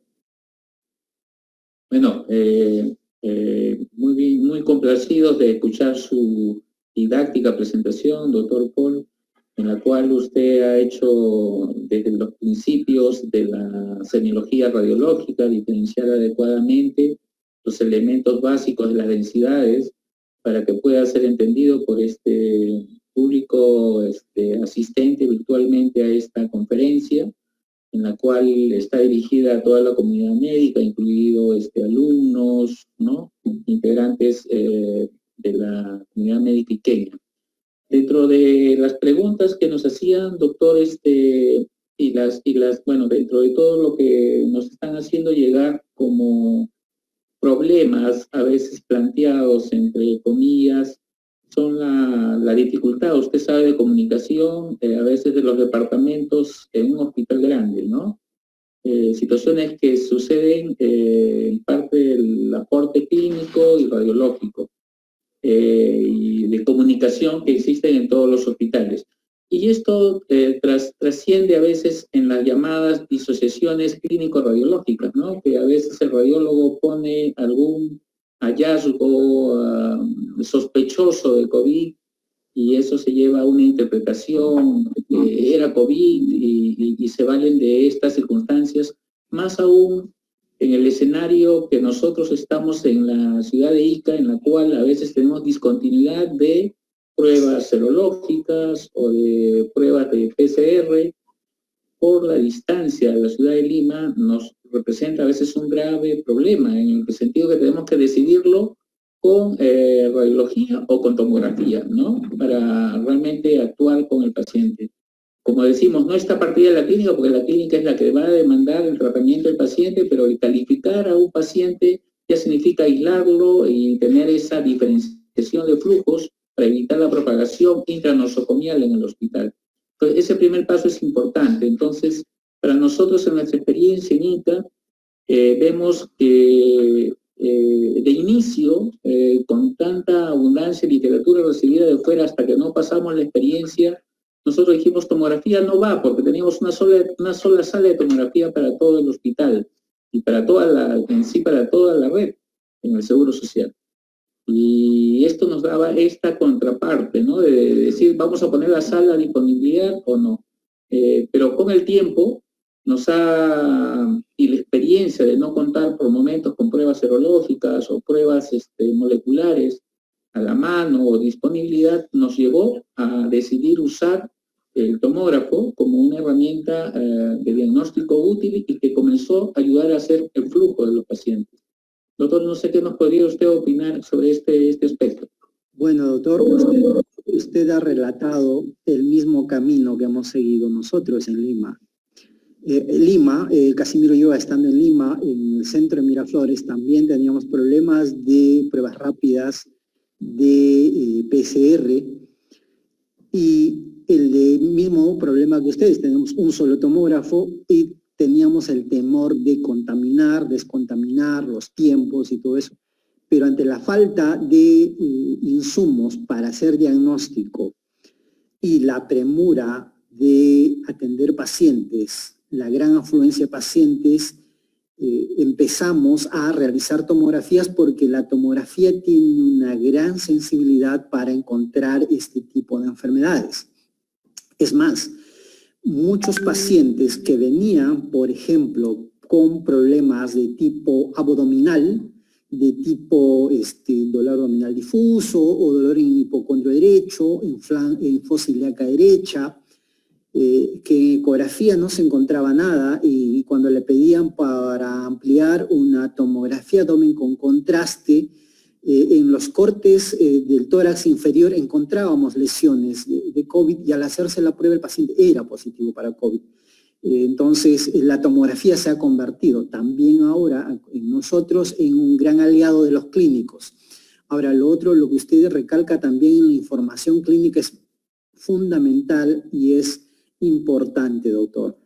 Bueno, muy bien, muy complacidos de escuchar su didáctica presentación, doctor Paul, en la cual usted ha hecho desde los principios de la semiología radiológica, diferenciar adecuadamente los elementos básicos de las densidades para que pueda ser entendido por este público asistente virtualmente a esta conferencia, en la cual está dirigida a toda la comunidad médica, incluido alumnos, ¿no?, integrantes de la comunidad médica iqueña. Dentro de las preguntas que nos hacían, doctor, bueno, dentro de todo lo que nos están haciendo llegar como problemas a veces planteados, entre comillas, son la dificultad, usted sabe, de comunicación, a veces de los departamentos en un hospital grande, ¿no? Situaciones que suceden en parte del aporte clínico y radiológico y de comunicación que existen en todos los hospitales. Y esto trasciende a veces en las llamadas disociaciones clínico-radiológicas, ¿no? Que a veces el radiólogo pone algún hallazgo sospechoso de COVID y eso se lleva a una interpretación que era COVID y se valen de estas circunstancias, más aún en el escenario que nosotros estamos en la ciudad de Ica, en la cual a veces tenemos discontinuidad de pruebas serológicas o de pruebas de PCR, por la distancia de la ciudad de Lima nos representa a veces un grave problema, en el sentido que tenemos que decidirlo con radiología o con tomografía, ¿no?, para realmente actuar con el paciente. Como decimos, no está partida de la clínica, porque la clínica es la que va a demandar el tratamiento del paciente, pero el calificar a un paciente ya significa aislarlo y tener esa diferenciación de flujos para evitar la propagación intranosocomial en el hospital. Entonces, ese primer paso es importante. Entonces, para nosotros, en nuestra experiencia en ICA, vemos que de inicio, con tanta abundancia de literatura recibida de fuera, hasta que no pasamos la experiencia, nosotros dijimos tomografía no va, porque teníamos una sola sala de tomografía para todo el hospital y para toda la red en el Seguro Social. Y esto nos daba esta contraparte, ¿no?, de decir, vamos a poner la sala a disponibilidad o no. Pero con el tiempo y la experiencia de no contar por momentos con pruebas serológicas o pruebas moleculares a la mano o disponibilidad, nos llevó a decidir usar el tomógrafo como una herramienta de diagnóstico útil y que comenzó a ayudar a hacer el flujo de los pacientes. Doctor, no sé qué nos podría usted opinar sobre este aspecto. Bueno, doctor, usted ha relatado el mismo camino que hemos seguido nosotros en Lima. Casimiro y yo, estando en Lima, en el centro de Miraflores, también teníamos problemas de pruebas rápidas de PCR y el mismo problema que ustedes. Tenemos un solo tomógrafo y teníamos el temor de contaminar, descontaminar los tiempos y todo eso. Pero ante la falta de insumos para hacer diagnóstico y la premura de atender pacientes, la gran afluencia de pacientes, empezamos a realizar tomografías porque la tomografía tiene una gran sensibilidad para encontrar este tipo de enfermedades. Es más, muchos pacientes que venían, por ejemplo, con problemas de tipo abdominal, de tipo dolor abdominal difuso o dolor en hipocondrio derecho, en fosa ilíaca derecha, que en ecografía no se encontraba nada y cuando le pedían para ampliar una tomografía abdomen con contraste, En los cortes del tórax inferior encontrábamos lesiones de COVID y al hacerse la prueba el paciente era positivo para COVID. Entonces, la tomografía se ha convertido también ahora en nosotros en un gran aliado de los clínicos. Ahora, lo que usted recalca también en la información clínica es fundamental y es importante, doctor.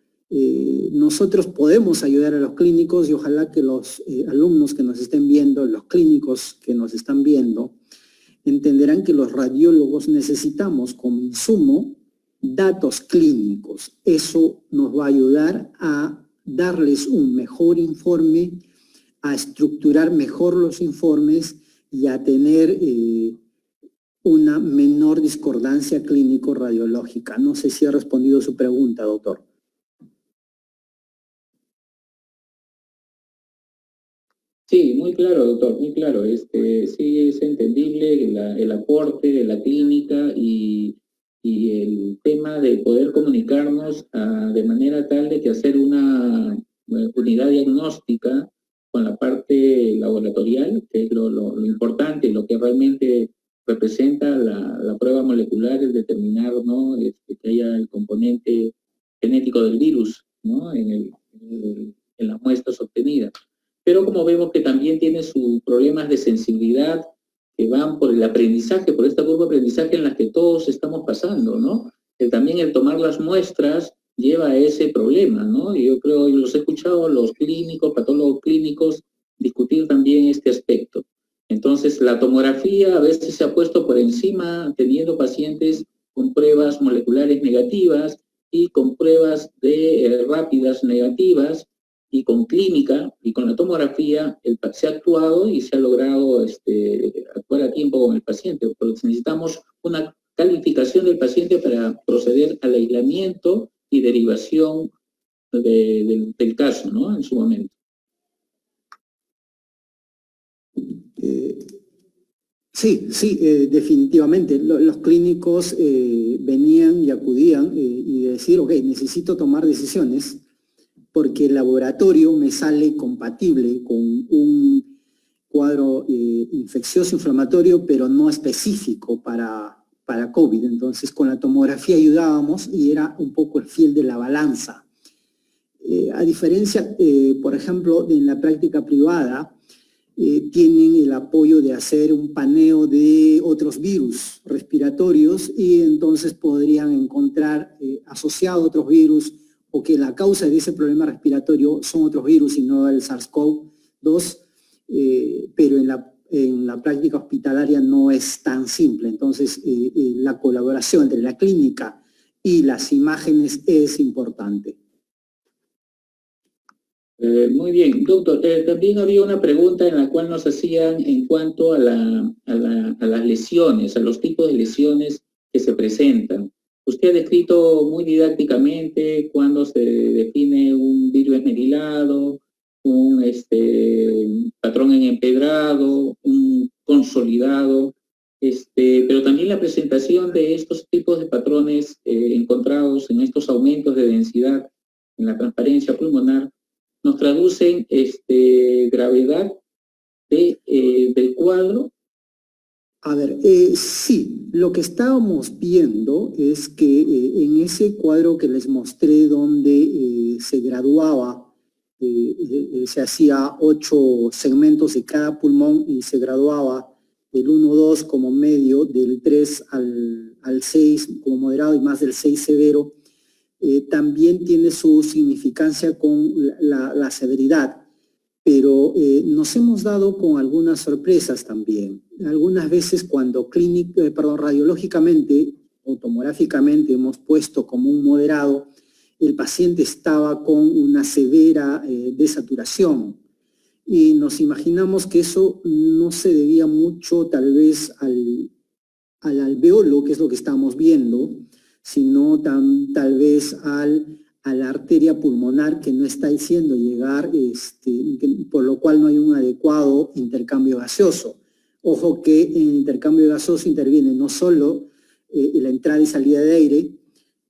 Nosotros podemos ayudar a los clínicos y ojalá que los alumnos que nos estén viendo, los clínicos que nos están viendo, entenderán que los radiólogos necesitamos como insumo datos clínicos. Eso nos va a ayudar a darles un mejor informe, a estructurar mejor los informes y a tener una menor discordancia clínico-radiológica. No sé si he respondido su pregunta, doctor. Sí, muy claro, doctor, muy claro. Sí es entendible el aporte de la clínica y el tema de poder comunicarnos de manera tal de que hacer una unidad diagnóstica con la parte laboratorial, que es lo importante, lo que realmente representa la prueba molecular, es determinar, ¿no?, que haya el componente genético del virus, ¿no?, en las muestras obtenidas. Pero como vemos que también tiene sus problemas de sensibilidad que van por el aprendizaje, por esta curva de aprendizaje en la que todos estamos pasando, ¿no? También el tomar las muestras lleva a ese problema, ¿no? Y yo creo, y los he escuchado los clínicos, patólogos clínicos, discutir también este aspecto. Entonces, la tomografía a veces se ha puesto por encima, teniendo pacientes con pruebas moleculares negativas y con pruebas rápidas negativas, y con clínica y con la tomografía se ha actuado y se ha logrado actuar a tiempo con el paciente, porque necesitamos una calificación del paciente para proceder al aislamiento y derivación del caso, ¿no?, en su momento. Sí, definitivamente. Los clínicos venían y acudían y decir, ok, necesito tomar decisiones porque el laboratorio me sale compatible con un cuadro infeccioso inflamatorio, pero no específico para COVID. Entonces, con la tomografía ayudábamos y era un poco el fiel de la balanza. A diferencia, por ejemplo, en la práctica privada, tienen el apoyo de hacer un paneo de otros virus respiratorios y entonces podrían encontrar asociado a otros virus o que la causa de ese problema respiratorio son otros virus y no el SARS-CoV-2, pero en la práctica hospitalaria no es tan simple. Entonces, la colaboración entre la clínica y las imágenes es importante. Muy bien, doctor. También había una pregunta en la cual nos hacían en cuanto a las lesiones, a los tipos de lesiones que se presentan. Usted ha descrito muy didácticamente cuando se define un virus esmerilado, un patrón en empedrado, un consolidado, pero también la presentación de estos tipos de patrones encontrados en estos aumentos de densidad en la transparencia pulmonar nos traducen gravedad del cuadro. A ver, sí, lo que estábamos viendo es que en ese cuadro que les mostré donde se graduaba, se hacía 8 segmentos de cada pulmón y se graduaba del 1-2 como medio, del 3 al 6 como moderado y más del 6 severo, también tiene su significancia con la severidad. Pero nos hemos dado con algunas sorpresas también. Algunas veces cuando radiológicamente o tomográficamente hemos puesto como un moderado, el paciente estaba con una severa desaturación y nos imaginamos que eso no se debía mucho tal vez al alveolo, que es lo que estamos viendo, sino tal vez a la arteria pulmonar que no está haciendo llegar, por lo cual no hay un adecuado intercambio gaseoso. Ojo que en el intercambio gaseoso interviene no solo la entrada y salida de aire,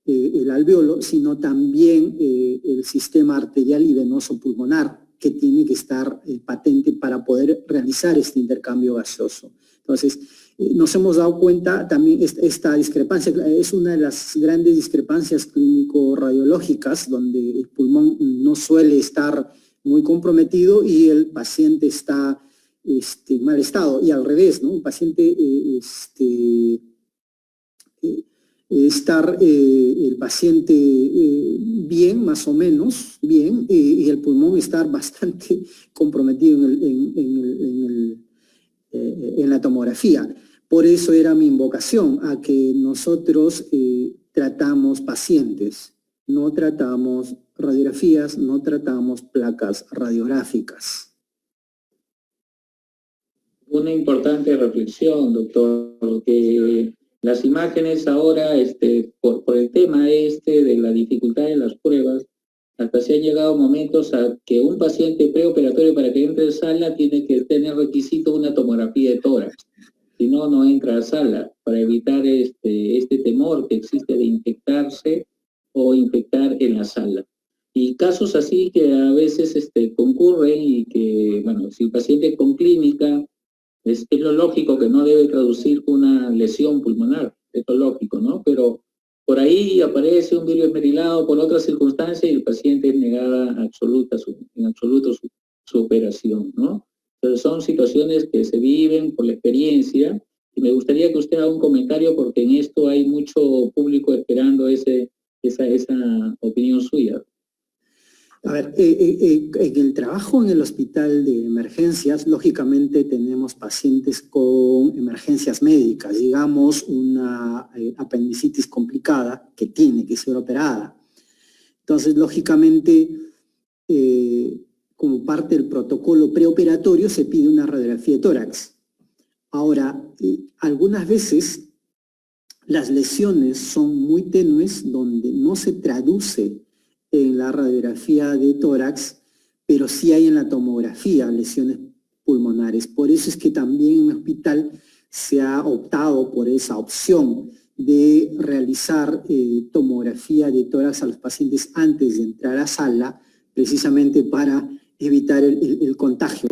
el alveolo, sino también el sistema arterial y venoso pulmonar, que tiene que estar patente para poder realizar este intercambio gaseoso. Entonces, nos hemos dado cuenta también esta discrepancia, es una de las grandes discrepancias clínico-radiológicas, donde el pulmón no suele estar muy comprometido y el paciente está en mal estado, y al revés, ¿no? Un paciente el paciente bien, más o menos bien, y el pulmón estar bastante comprometido en la tomografía. Por eso era mi invocación a que nosotros tratamos pacientes, no tratamos radiografías, no tratamos placas radiográficas. Una importante reflexión, doctor, que las imágenes ahora, por el tema de la dificultad de las pruebas, hasta se han llegado momentos a que un paciente preoperatorio para que entre a sala tiene que tener requisito una tomografía de tórax. Si no, no entra a sala, para evitar este temor que existe de infectarse o infectar en la sala. Y casos así que a veces concurren y que, bueno, si el paciente con clínica, es lo lógico que no debe traducir una lesión pulmonar, es lo lógico, ¿no? Pero por ahí aparece un virus esmerilado por otra circunstancia y el paciente es negada en absoluto su operación, ¿no? Entonces son situaciones que se viven por la experiencia y me gustaría que usted haga un comentario porque en esto hay mucho público esperando esa opinión suya. A ver, en el trabajo en el hospital de emergencias, lógicamente tenemos pacientes con emergencias médicas, digamos una apendicitis complicada que tiene que ser operada. Entonces, lógicamente, como parte del protocolo preoperatorio se pide una radiografía de tórax. Ahora, algunas veces las lesiones son muy tenues donde no se traduce en la radiografía de tórax, pero sí hay en la tomografía lesiones pulmonares. Por eso es que también en el hospital se ha optado por esa opción de realizar tomografía de tórax a los pacientes antes de entrar a sala, precisamente para evitar el contagio.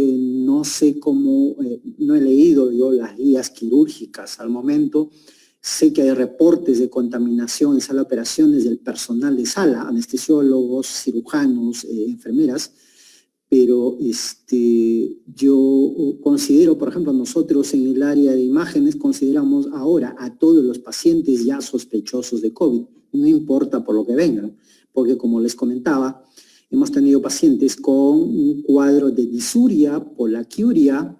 No sé cómo, no he leído yo las guías quirúrgicas al momento. Sé que hay reportes de contaminación en sala de operaciones del personal de sala, anestesiólogos, cirujanos, enfermeras, pero yo considero, por ejemplo, nosotros en el área de imágenes consideramos ahora a todos los pacientes ya sospechosos de COVID, no importa por lo que vengan, porque como les comentaba, hemos tenido pacientes con un cuadro de disuria, polaquiuria,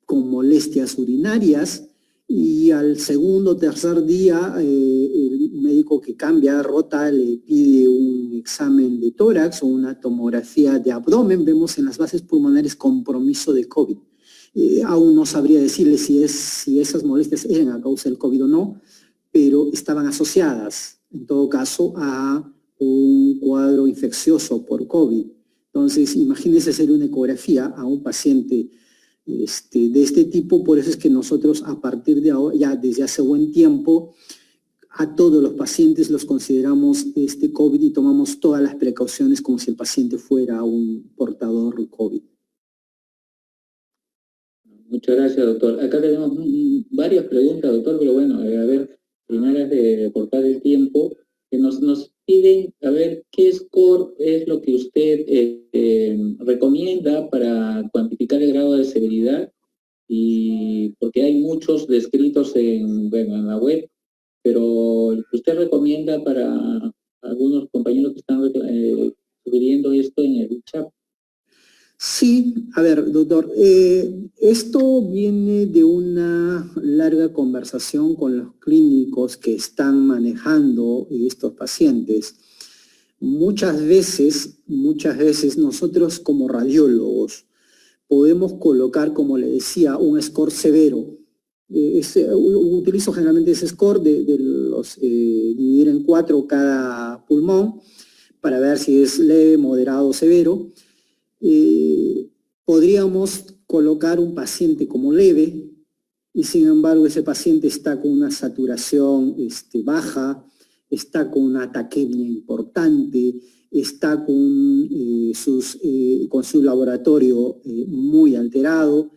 con molestias urinarias, y al segundo o tercer día el médico que cambia rota le pide un examen de tórax o una tomografía de abdomen. Vemos en las bases pulmonares compromiso de COVID. Aún no sabría decirle si esas molestias eran a causa del COVID o no, pero estaban asociadas en todo caso a un cuadro infeccioso por COVID. Entonces, imagínense hacer una ecografía a un paciente de este tipo. Por eso es que nosotros a partir de ahora, ya desde hace buen tiempo, a todos los pacientes los consideramos COVID y tomamos todas las precauciones como si el paciente fuera un portador COVID. Muchas gracias, doctor. Acá tenemos varias preguntas, doctor, pero bueno, a ver, primeras de cortar el tiempo, que nos piden, a ver, ¿qué score es lo que usted recomienda para cuantificar el grado de severidad? Y porque hay muchos descritos en la web, pero ¿usted recomienda para algunos compañeros que están sugiriendo esto en el chat? Sí, a ver, doctor, esto viene de una larga conversación con los clínicos que están manejando estos pacientes. Muchas veces nosotros como radiólogos podemos colocar, como le decía, un score severo. Utilizo generalmente ese score dividir en 4 cada pulmón para ver si es leve, moderado o severo. Podríamos colocar un paciente como leve y sin embargo ese paciente está con una saturación baja, está con una taquemia importante, está con su laboratorio muy alterado.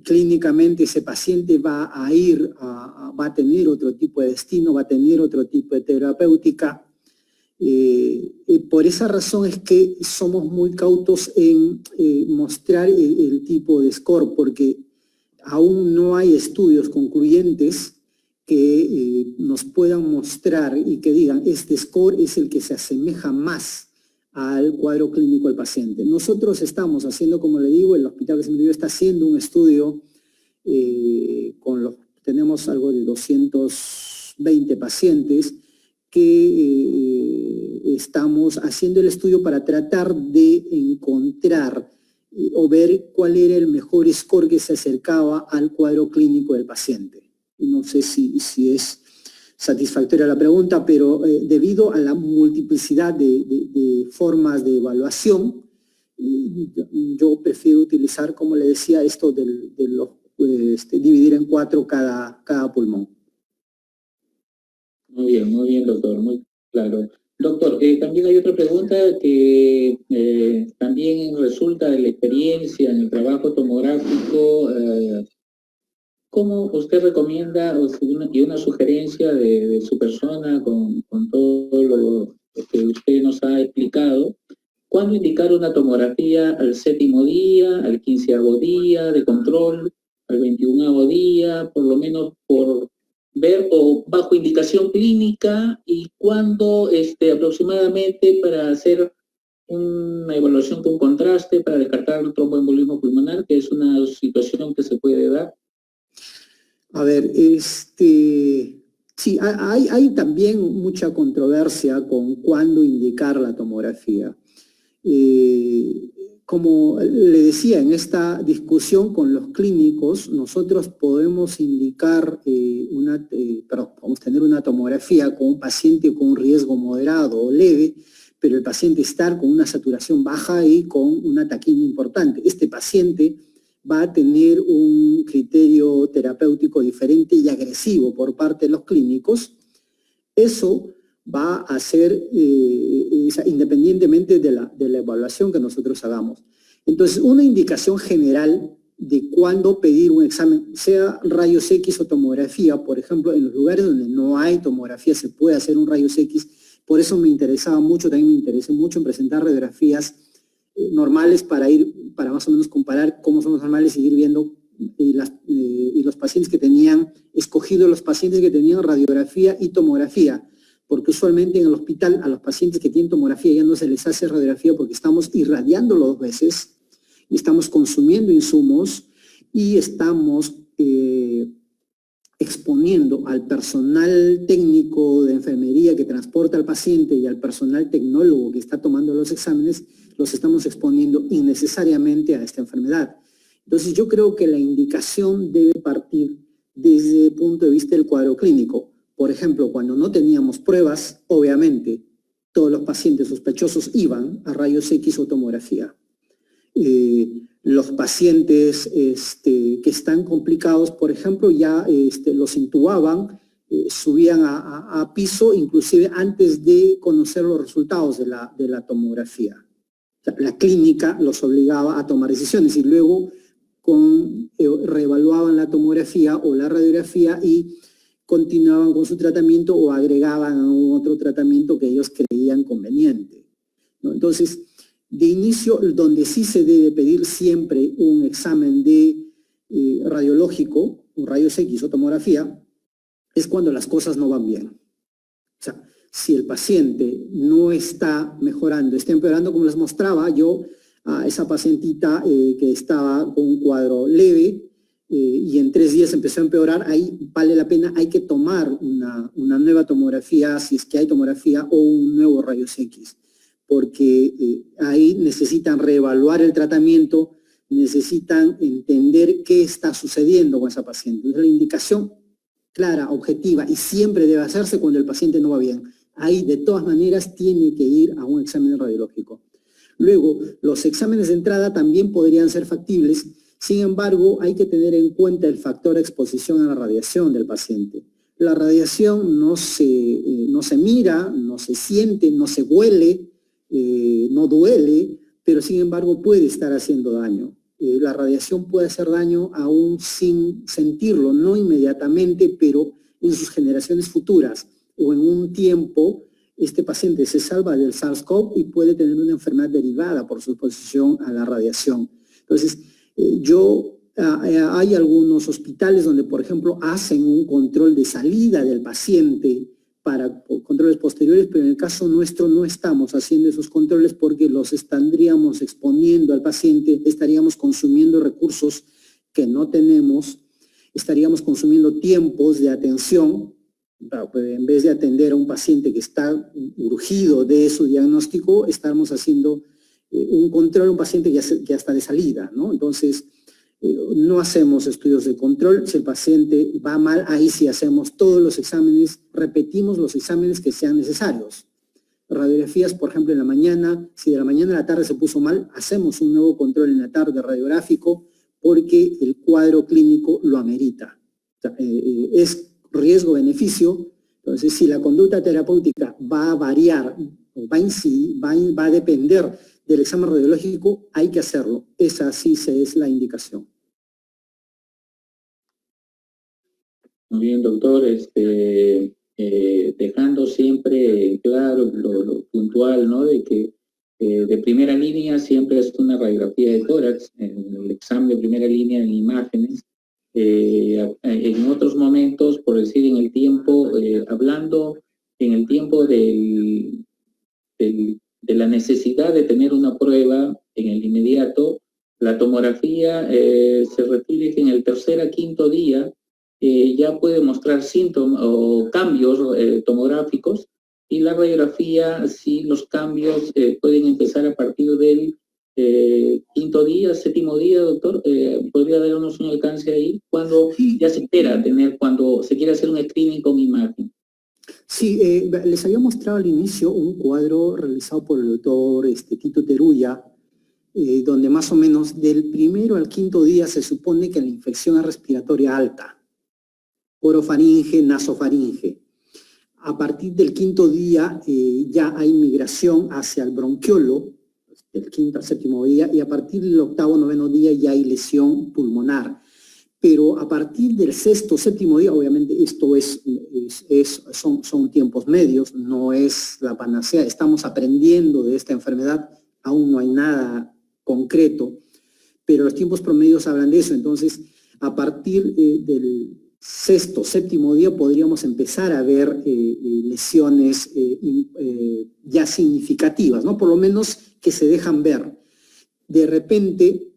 Clínicamente ese paciente va a tener otro tipo de destino, va a tener otro tipo de terapéutica. Por esa razón es que somos muy cautos en mostrar el tipo de score, porque aún no hay estudios concluyentes que nos puedan mostrar y que digan este score es el que se asemeja más al cuadro clínico del paciente. Nosotros estamos haciendo, como le digo, el Hospital Casimiro Uribe está haciendo un estudio tenemos algo de 220 pacientes que estamos haciendo el estudio para tratar de encontrar o ver cuál era el mejor score que se acercaba al cuadro clínico del paciente. No sé si es satisfactoria la pregunta, pero debido a la multiplicidad de formas de evaluación, yo prefiero utilizar, como le decía, esto de dividir en 4 cada pulmón. Muy bien, doctor, muy claro. Doctor, también hay otra pregunta que también resulta de la experiencia en el trabajo tomográfico. ¿Cómo usted recomienda y una sugerencia de su persona con todo lo que usted nos ha explicado? ¿Cuándo indicar una tomografía al 7º día, al 15º día de control, al 21º día, por lo menos por ver o bajo indicación clínica, y cuándo aproximadamente para hacer una evaluación con contraste para descartar el tromboembolismo pulmonar, que es una situación que se puede dar? A ver, sí, hay también mucha controversia con cuándo indicar la tomografía. Como le decía, en esta discusión con los clínicos, nosotros podemos indicar, podemos tener una tomografía con un paciente con un riesgo moderado o leve, pero el paciente estar con una saturación baja y con una taquimia importante. Este paciente va a tener un criterio terapéutico diferente y agresivo por parte de los clínicos. Eso va a ser independientemente de la evaluación que nosotros hagamos. Entonces, una indicación general de cuándo pedir un examen, sea rayos X o tomografía, por ejemplo, en los lugares donde no hay tomografía se puede hacer un rayos X, por eso me interesaba mucho, también me interesé mucho en presentar radiografías normales para más o menos comparar cómo son los normales y ir viendo y los pacientes que tenían, escogido los pacientes que tenían radiografía y tomografía, porque usualmente en el hospital a los pacientes que tienen tomografía ya no se les hace radiografía porque estamos irradiándolo 2 veces, y estamos consumiendo insumos y estamos exponiendo al personal técnico de enfermería que transporta al paciente y al personal tecnólogo que está tomando los exámenes, los estamos exponiendo innecesariamente a esta enfermedad. Entonces yo creo que la indicación debe partir desde el punto de vista del cuadro clínico. Por ejemplo, cuando no teníamos pruebas, obviamente todos los pacientes sospechosos iban a rayos X o tomografía. Los pacientes que están complicados, por ejemplo, ya los intubaban, subían a piso, inclusive antes de conocer los resultados de la tomografía. O sea, la clínica los obligaba a tomar decisiones y luego reevaluaban la tomografía o la radiografía y continuaban con su tratamiento o agregaban a un otro tratamiento que ellos creían conveniente, ¿no? Entonces, de inicio, donde sí se debe pedir siempre un examen radiológico, un rayos X o tomografía, es cuando las cosas no van bien. O sea, si el paciente no está mejorando, está empeorando, como les mostraba yo a esa pacientita que estaba con un cuadro leve y en 3 días empezó a empeorar, ahí vale la pena, hay que tomar una nueva tomografía, si es que hay tomografía, o un nuevo rayos X, porque ahí necesitan reevaluar el tratamiento, necesitan entender qué está sucediendo con esa paciente. Entonces, la indicación clara, objetiva, y siempre debe hacerse cuando el paciente no va bien. Ahí, de todas maneras, tiene que ir a un examen radiológico. Luego, los exámenes de entrada también podrían ser factibles. Sin embargo, hay que tener en cuenta el factor de exposición a la radiación del paciente. La radiación no se mira, no se siente, no se huele, no duele, pero sin embargo puede estar haciendo daño. La radiación puede hacer daño aún sin sentirlo, no inmediatamente, pero en sus generaciones futuras o en un tiempo, este paciente se salva del SARS-CoV y puede tener una enfermedad derivada por su exposición a la radiación. Entonces, hay algunos hospitales donde, por ejemplo, hacen un control de salida del paciente para controles posteriores, pero en el caso nuestro no estamos haciendo esos controles porque los estaríamos exponiendo al paciente, estaríamos consumiendo recursos que no tenemos, estaríamos consumiendo tiempos de atención. En vez de atender a un paciente que está urgido de su diagnóstico, estamos haciendo un control a un paciente que ya está de salida, ¿no? Entonces, no hacemos estudios de control. Si el paciente va mal, ahí sí hacemos todos los exámenes, repetimos los exámenes que sean necesarios. Radiografías, por ejemplo, en la mañana, si de la mañana a la tarde se puso mal, hacemos un nuevo control en la tarde radiográfico porque el cuadro clínico lo amerita. O sea, es riesgo-beneficio. Entonces, si la conducta terapéutica va a variar, va a depender del examen radiológico, hay que hacerlo. Esa sí es la indicación. Muy bien, doctor. Dejando siempre claro lo puntual, ¿no? De que de primera línea siempre es una radiografía de tórax, en el examen de primera línea en imágenes. En otros momentos, por decir en el tiempo, hablando en el tiempo de la necesidad de tener una prueba en el inmediato, la tomografía se refiere que en el tercer a quinto día ya puede mostrar síntomas o cambios tomográficos, y la radiografía, sí, los cambios pueden empezar a partir del quinto día, séptimo día, doctor. ¿Podría darnos un alcance ahí? ¿Cuándo ya se espera tener, cuando se quiere hacer un screening con imagen? Sí, les había mostrado al inicio un cuadro realizado por el doctor Tito Teruya, donde más o menos del primero al quinto día se supone que la infección es respiratoria alta, orofaringe, nasofaringe. A partir del quinto día ya hay migración hacia el bronquiolo, del quinto al séptimo día, y a partir del octavo, noveno día ya hay lesión pulmonar. Pero a partir del sexto, séptimo día, obviamente esto son tiempos medios, no es la panacea, estamos aprendiendo de esta enfermedad, aún no hay nada concreto, pero los tiempos promedios hablan de eso. Entonces, a partir del sexto, séptimo día podríamos empezar a ver lesiones ya significativas, ¿no? Por lo menos que se dejan ver. De repente,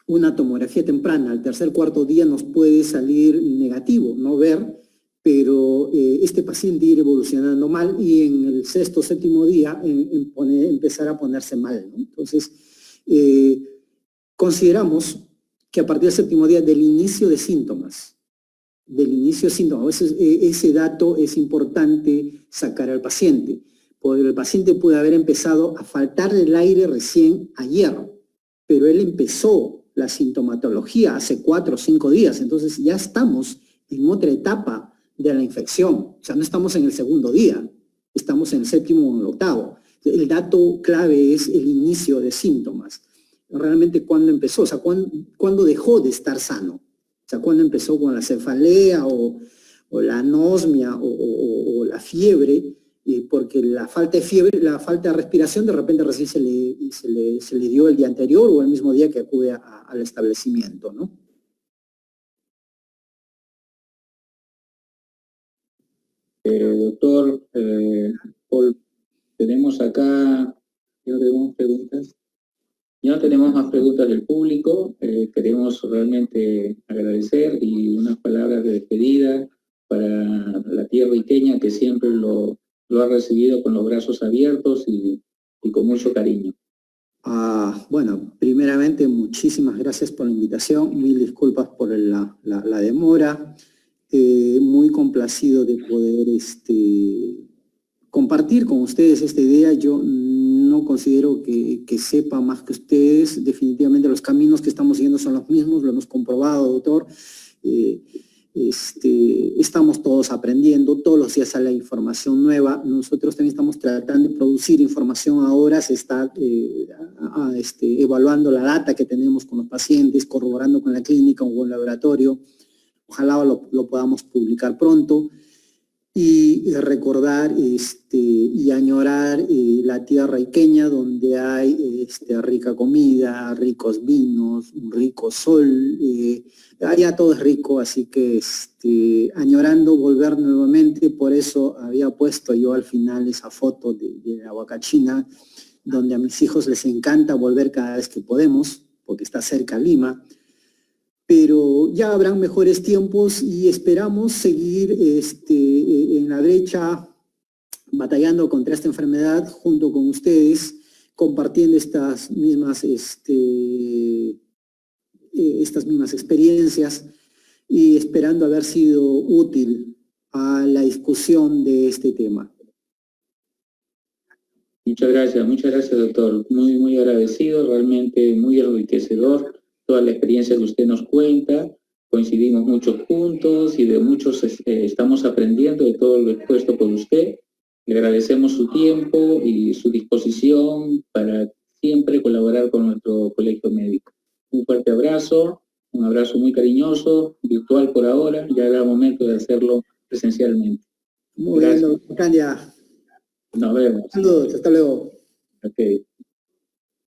una tomografía temprana al tercer, cuarto día nos puede salir negativo, no ver, pero este paciente ir evolucionando mal y en el sexto, séptimo día empezar a ponerse mal, ¿no? Entonces, consideramos que a partir del séptimo día del inicio de síntomas, ese dato es importante sacar al paciente, porque el paciente puede haber empezado a faltarle el aire recién ayer, pero él empezó la sintomatología hace 4 o 5 días, entonces ya estamos en otra etapa de la infección, o sea, no estamos en el segundo día, estamos en el séptimo o en el octavo. El dato clave es el inicio de síntomas, realmente cuándo empezó, o sea, cuándo dejó de estar sano, o sea, cuándo empezó con la cefalea o la anosmia o la fiebre, porque la falta de fiebre, la falta de respiración de repente recién se le dio el día anterior o el mismo día que acude al establecimiento, ¿no? Doctor Paul, tenemos acá, ¿no tenemos preguntas? Ya no tenemos más preguntas del público. Queremos realmente agradecer y unas palabras de despedida para la tía riqueña, que siempre lo ha recibido con los brazos abiertos y con mucho cariño. Bueno, primeramente muchísimas gracias por la invitación, mil disculpas por la demora, muy complacido de poder compartir con ustedes esta idea. Yo no considero que sepa más que ustedes, definitivamente los caminos que estamos siguiendo son los mismos, lo hemos comprobado, doctor. estamos todos aprendiendo, todos los días sale información nueva. Nosotros también estamos tratando de producir información ahora, se está evaluando la data que tenemos con los pacientes, corroborando con la clínica o con el laboratorio. Ojalá lo podamos publicar pronto. Y recordar y añorar la tierra iqueña, donde hay rica comida, ricos vinos, un rico sol, allá todo es rico, así que añorando volver nuevamente. Por eso había puesto yo al final esa foto de la Huacachina, donde a mis hijos les encanta volver cada vez que podemos, porque está cerca Lima. Pero ya habrán mejores tiempos y esperamos seguir en la brecha, batallando contra esta enfermedad junto con ustedes, compartiendo estas mismas experiencias y esperando haber sido útil a la discusión de este tema. Muchas gracias, doctor. Muy, muy agradecido, realmente muy enriquecedor toda la experiencia que usted nos cuenta. Coincidimos muchos puntos y de muchos estamos aprendiendo de todo lo expuesto por usted. Le agradecemos su tiempo y su disposición para siempre colaborar con nuestro colegio médico. Un fuerte abrazo, un abrazo muy cariñoso, virtual por ahora, ya era momento de hacerlo presencialmente. Muy bien, doctor Candia. Nos vemos. Saludos, hasta luego. Okay.